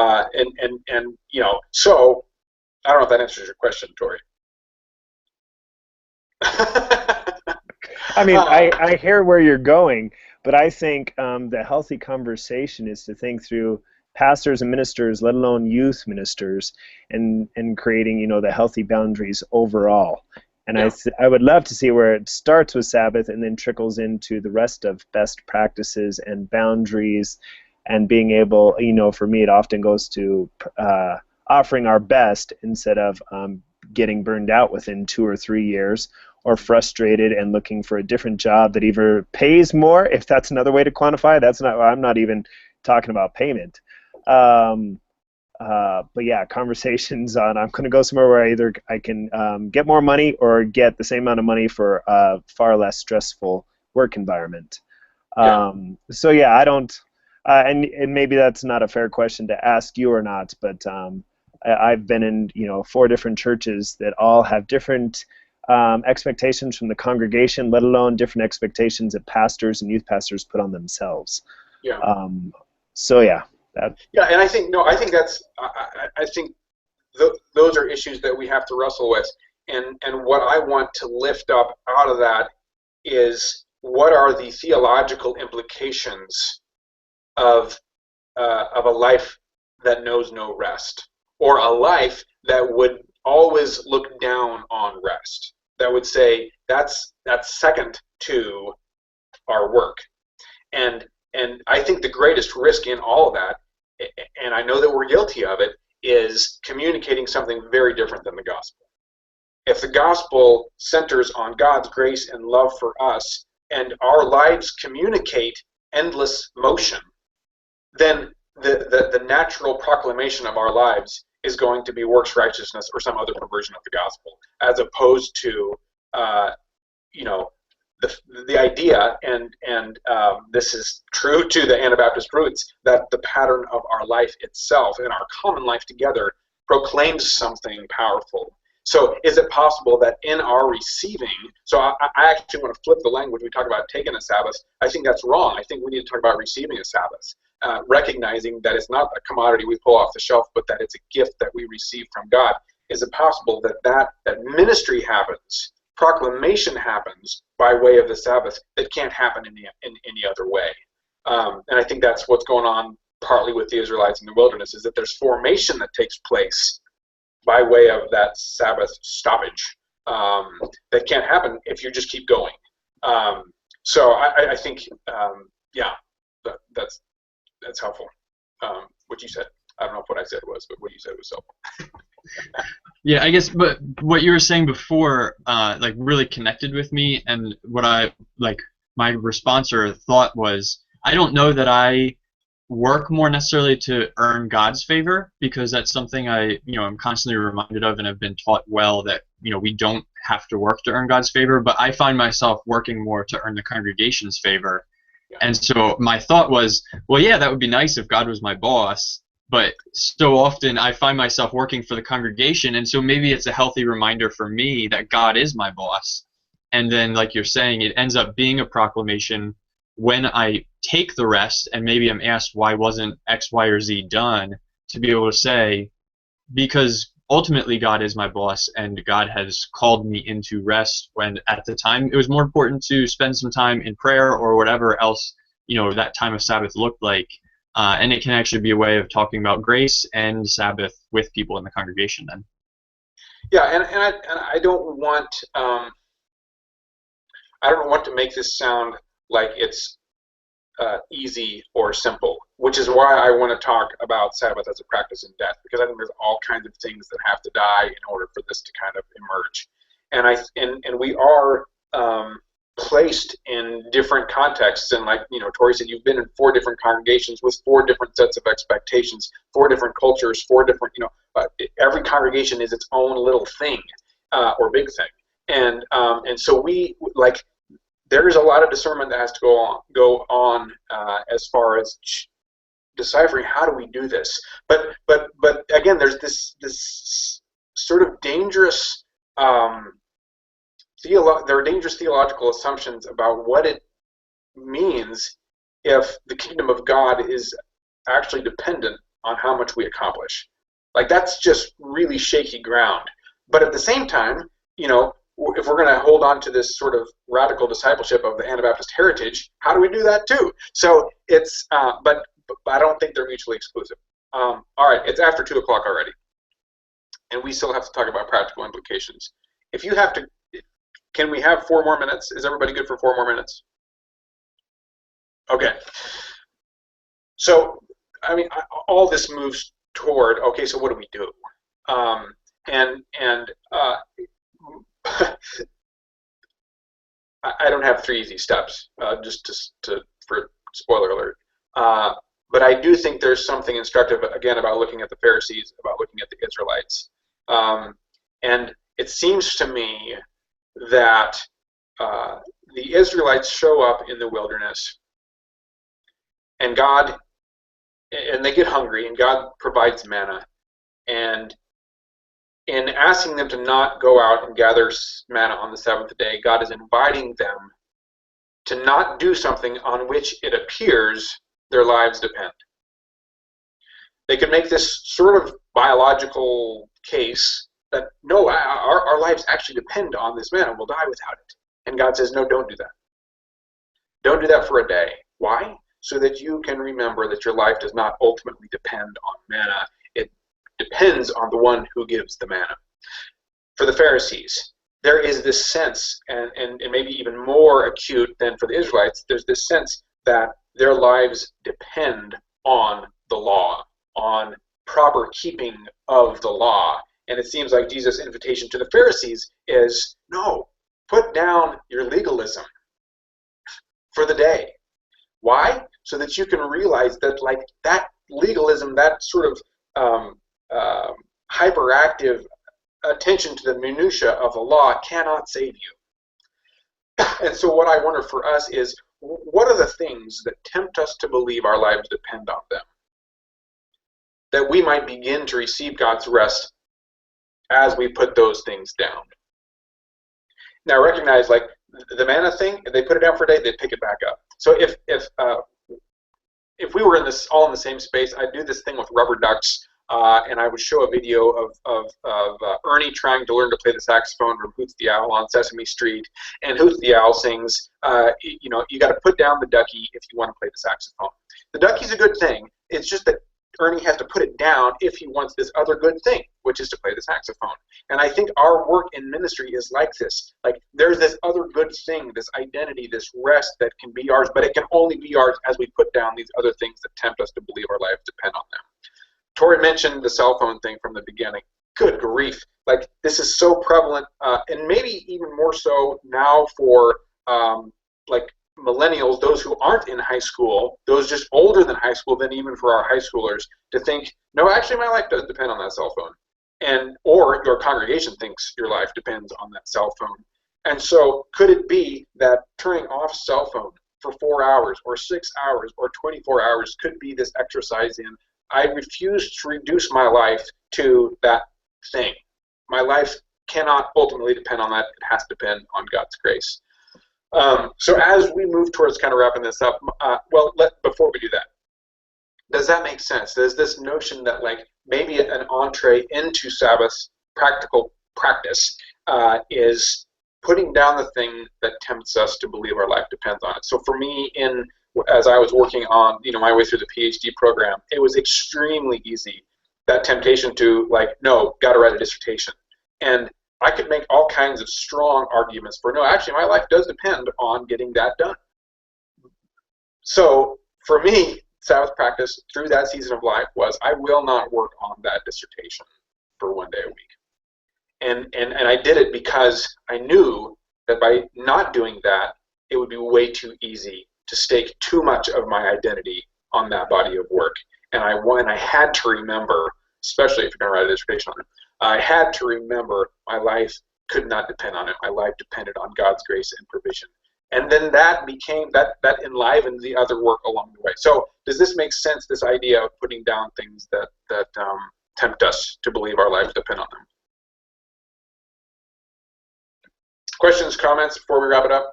I don't know if that answers your question, Tori. I mean, I hear where you're going, but I think the healthy conversation is to think through pastors and ministers, let alone youth ministers, and creating, the healthy boundaries overall. And yeah. I would love to see where it starts with Sabbath and then trickles into the rest of best practices and boundaries, and being able, for me, it often goes to offering our best instead of getting burned out within 2 or 3 years, or frustrated and looking for a different job that either pays more, if that's another way to quantify. I'm not even talking about payment. But yeah, conversations on I'm going to go somewhere where either I can get more money or get the same amount of money for a far less stressful work environment. So yeah, I don't, and maybe that's not a fair question to ask you or not, but I've been in 4 different churches that all have different expectations from the congregation, let alone different expectations that pastors and youth pastors put on themselves. Yeah. So yeah. Yeah, and I think those are issues that we have to wrestle with, and what I want to lift up out of that is what are the theological implications of a life that knows no rest, or a life that would always look down on rest, that would say that's second to our work, and I think the greatest risk in all of that, and I know that we're guilty of it, is communicating something very different than the gospel. If the gospel centers on God's grace and love for us, and our lives communicate endless motion, then the natural proclamation of our lives is going to be works righteousness or some other perversion of the gospel, as opposed to the idea, and this is true to the Anabaptist roots, that the pattern of our life itself and our common life together proclaims something powerful. So is it possible that in our receiving, so I actually want to flip the language. We talk about taking a Sabbath. I think that's wrong. I think we need to talk about receiving a Sabbath, recognizing that it's not a commodity we pull off the shelf, but that it's a gift that we receive from God. Is it possible that ministry happens, proclamation happens by way of the Sabbath that can't happen in any other way? And I think that's what's going on partly with the Israelites in the wilderness, is that there's formation that takes place by way of that Sabbath stoppage that can't happen if you just keep going. So I think, that's helpful. What you said. I don't know if what I said was, but what you said was helpful. Yeah, I guess, but what you were saying before, really connected with me, and what my response or thought was, I don't know that I work more necessarily to earn God's favor, because that's something I'm constantly reminded of and have been taught well, that, we don't have to work to earn God's favor, but I find myself working more to earn the congregation's favor. And so my thought was, well, yeah, that would be nice if God was my boss, but so often I find myself working for the congregation, and so maybe it's a healthy reminder for me that God is my boss. And then, like you're saying, it ends up being a proclamation when I take the rest, and maybe I'm asked, why wasn't X, Y, or Z done, to be able to say, because ultimately God is my boss, and God has called me into rest, when at the time it was more important to spend some time in prayer or whatever else that time of Sabbath looked like. And it can actually be a way of talking about grace and Sabbath with people in the congregation then. Yeah, and I don't want to make this sound like it's easy or simple, which is why I want to talk about Sabbath as a practice in death, because I think there's all kinds of things that have to die in order for this to kind of emerge. And we are placed in different contexts, and like Tori said, you've been in 4 different congregations with 4 different sets of expectations, 4 different cultures, 4 different every congregation is its own little thing or big thing, and so we there's a lot of discernment that has to go on as far as deciphering how do we do this. But again, there's this sort of dangerous there are dangerous theological assumptions about what it means if the kingdom of God is actually dependent on how much we accomplish. Like, that's just really shaky ground. But at the same time, if we're going to hold on to this sort of radical discipleship of the Anabaptist heritage, how do we do that too? So it's, but I don't think they're mutually exclusive. All right, it's after 2 o'clock already, and we still have to talk about practical implications. If you have to, can we have 4 more minutes? Is everybody good for 4 more minutes? Okay. So, I mean, all this moves toward, okay, so what do we do? I don't have 3 easy steps, just for spoiler alert. But I do think there's something instructive, again, about looking at the Pharisees, about looking at the Israelites. And it seems to me that the Israelites show up in the wilderness, and they get hungry, and God provides manna. And in asking them to not go out and gather manna on the 7th day, God is inviting them to not do something on which it appears their lives depend. They could make this sort of biological case that, no, our lives actually depend on this manna. We'll die without it. And God says, no, don't do that. Don't do that for a day. Why? So that you can remember that your life does not ultimately depend on manna. It depends on the one who gives the manna. For the Pharisees, there is this sense, and maybe even more acute than for the Israelites, there's this sense that their lives depend on the law, on proper keeping of the law. And it seems like Jesus' invitation to the Pharisees is, no, put down your legalism for the day. Why? So that you can realize that, like, that legalism, that sort of hyperactive attention to the minutia of the law cannot save you. And so what I wonder for us is, what are the things that tempt us to believe our lives depend on them? That we might begin to receive God's rest as we put those things down. Now recognize, like, the manna thing, if they put it down for a day, they pick it back up. So if we were all in the same space, I'd do this thing with rubber ducks, and I would show a video of Ernie trying to learn to play the saxophone from Hoots the Owl on Sesame Street, and Hoots the Owl sings, you got to put down the ducky if you want to play the saxophone. The ducky's a good thing. It's just that Ernie has to put it down if he wants this other good thing, which is to play the saxophone. And I think our work in ministry is like this. Like, there's this other good thing, this identity, this rest that can be ours, but it can only be ours as we put down these other things that tempt us to believe our lives depend on them. Tori mentioned the cell phone thing from the beginning. Good grief. Like, this is so prevalent, and maybe even more so now for, like, millennials, those who aren't in high school, those just older than high school, than even for our high schoolers, to think, no, actually my life does depend on that cell phone. And or your congregation thinks your life depends on that cell phone. And so could it be that turning off cell phone for 4 hours or 6 hours or 24 hours could be this exercise in, I refuse to reduce my life to that thing. My life cannot ultimately depend on that. It has to depend on God's grace. So as we move towards kind of wrapping this up, before we do that, does that make sense? Does this notion that like maybe an entree into Sabbath practical practice is putting down the thing that tempts us to believe our life depends on it? So for me, as I was working on my way through the PhD program, it was extremely easy, that temptation to like, no, got to write a dissertation. And I could make all kinds of strong arguments for, no, actually my life does depend on getting that done. So for me, Sabbath practice through that season of life was, I will not work on that dissertation for 1 day a week. And I did it because I knew that by not doing that, it would be way too easy to stake too much of my identity on that body of work. And I had to remember, especially if you're going to write a dissertation on it, I had to remember my life could not depend on it. My life depended on God's grace and provision. And then that became, that enlivened the other work along the way. So does this make sense, this idea of putting down things that tempt us to believe our lives depend on them? Questions, comments before we wrap it up?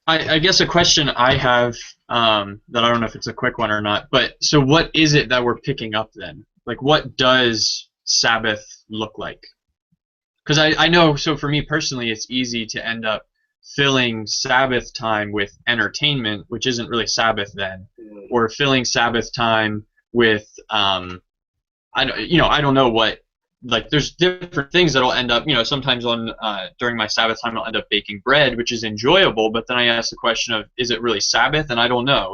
I guess a question I have that I don't know if it's a quick one or not, but so what is it that we're picking up then? Like, what does Sabbath look like? Because I know, so for me personally, it's easy to end up filling Sabbath time with entertainment, which isn't really Sabbath then, or filling Sabbath time with I don't know what, like there's different things that'll end up, sometimes during my Sabbath time I'll end up baking bread, which is enjoyable, but then I ask the question of, is it really Sabbath? And I don't know,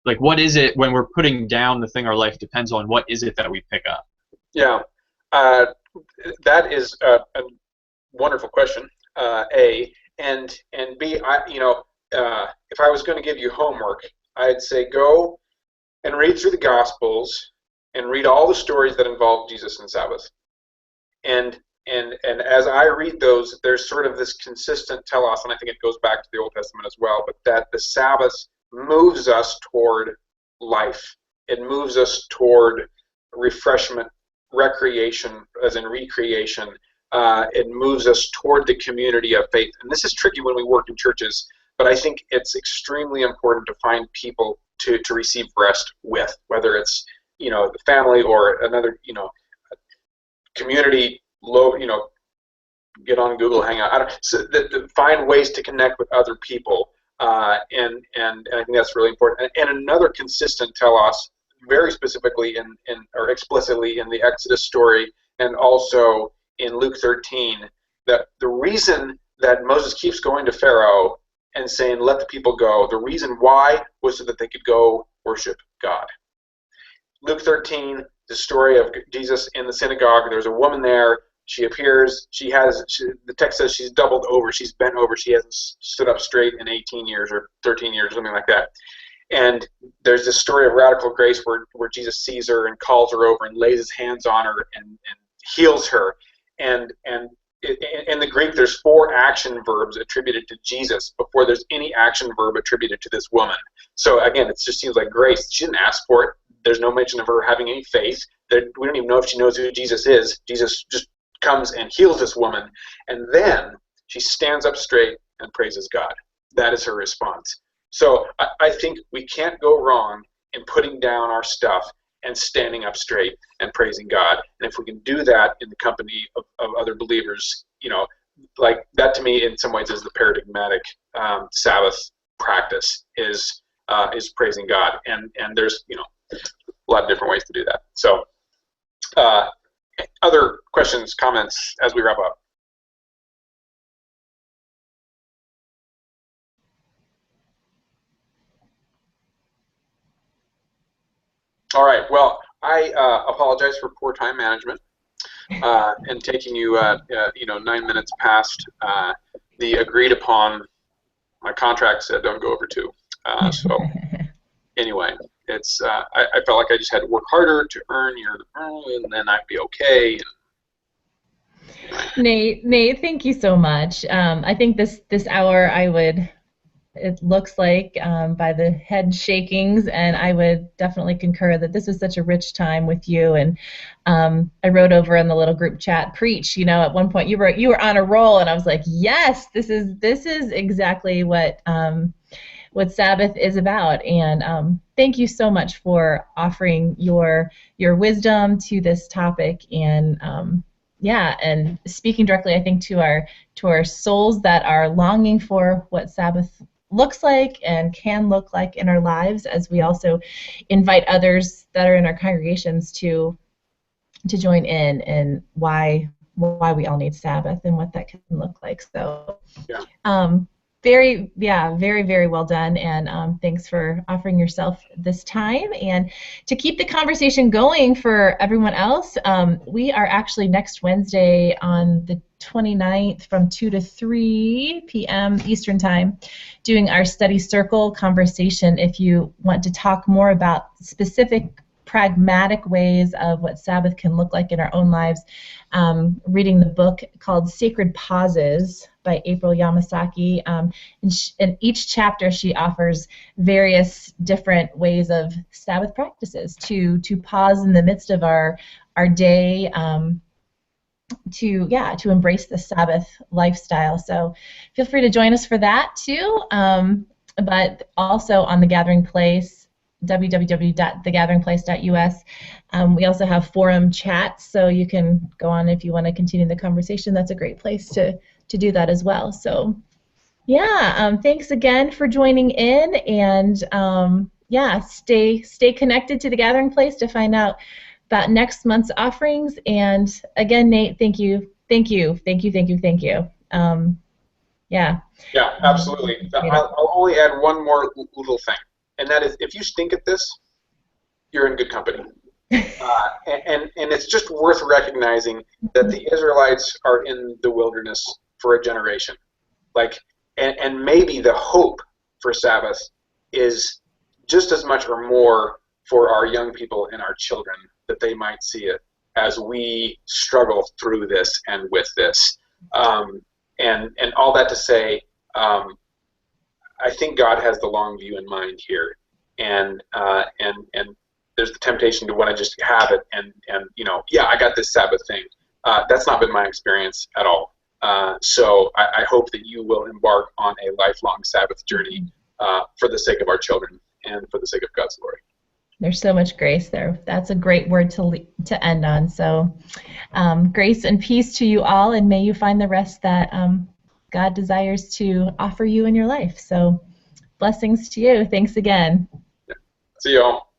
like what is it when we're putting down the thing our life depends on? What is it that we pick up? Yeah, that is a wonderful question. A and B, if I was going to give you homework, I'd say go and read through the Gospels and read all the stories that involve Jesus and Sabbath. And as I read those, there's sort of this consistent telos, and I think it goes back to the Old Testament as well, but that the Sabbath moves us toward life. It moves us toward refreshment, recreation, as in recreation. It moves us toward the community of faith. And this is tricky when we work in churches, but I think it's extremely important to find people to receive rest with, whether it's the family or another community, get on Google Hangout. Find ways to connect with other people, and I think that's really important. And another consistent telos, very specifically or explicitly in the Exodus story, and also in Luke 13, that the reason that Moses keeps going to Pharaoh and saying, "Let the people go," the reason why was so that they could go worship God. Luke 13. The story of Jesus in the synagogue. There's a woman there. She appears. The text says she's doubled over. She's bent over. She hasn't stood up straight in 18 years or 13 years, something like that. And there's this story of radical grace where Jesus sees her and calls her over and lays his hands on her and heals her. And in the Greek, there's 4 action verbs attributed to Jesus before there's any action verb attributed to this woman. So again, it just seems like grace. She didn't ask for it. There's no mention of her having any faith. We don't even know if she knows who Jesus is. Jesus just comes and heals this woman. And then she stands up straight and praises God. That is her response. So I think we can't go wrong in putting down our stuff and standing up straight and praising God. And if we can do that in the company of other believers, like that to me in some ways is the paradigmatic Sabbath practice is praising God. And there's, a lot of different ways to do that. So other questions, comments as we wrap up? All right. Well, I apologize for poor time management and taking you, 9 minutes past the agreed upon my contract said don't go over 2. So anyway, it's I felt like I just had to work harder to earn your, and then I'd be okay. Anyway. Nate, thank you so much. I think this hour it looks like by the head shakings, and I would definitely concur that this was such a rich time with you. And I wrote over in the little group chat, preach. At one point you were on a roll, and I was like, yes, this is exactly what Sabbath is about. And thank you so much for offering your wisdom to this topic, and and speaking directly, I think, to our souls that are longing for what Sabbath looks like and can look like in our lives, as we also invite others that are in our congregations to join in, and why we all need Sabbath and what that can look like. So very, very well done, and thanks for offering yourself this time. And to keep the conversation going for everyone else, we are actually next Wednesday on the 29th from 2 to 3 p.m. Eastern Time doing our study circle conversation. If you want to talk more about specific pragmatic ways of what Sabbath can look like in our own lives, reading the book called Sacred Pauses by April Yamasaki. In each chapter, she offers various different ways of Sabbath practices to pause in the midst of our day, to embrace the Sabbath lifestyle. So feel free to join us for that too. But also on The Gathering Place, www.thegatheringplace.us. We also have forum chats, so you can go on if you want to continue the conversation. That's a great place to do that as well. So thanks again for joining in, and stay connected to The Gathering Place to find out about next month's offerings. And again, Nate, thank you. Yeah, absolutely. I'll only add one more little thing, and that is, if you stink at this, you're in good company. And it's just worth recognizing that the Israelites are in the wilderness for a generation. And maybe the hope for Sabbath is just as much or more for our young people and our children, that they might see it as we struggle through this and with this. And all that to say, I think God has the long view in mind here, and there's the temptation to want to just have it, and I got this Sabbath thing. That's not been my experience at all. So I hope that you will embark on a lifelong Sabbath journey for the sake of our children and for the sake of God's glory. There's so much grace there. That's a great word to end on. So grace and peace to you all, and may you find the rest that God desires to offer you in your life. So blessings to you. Thanks again. See you all.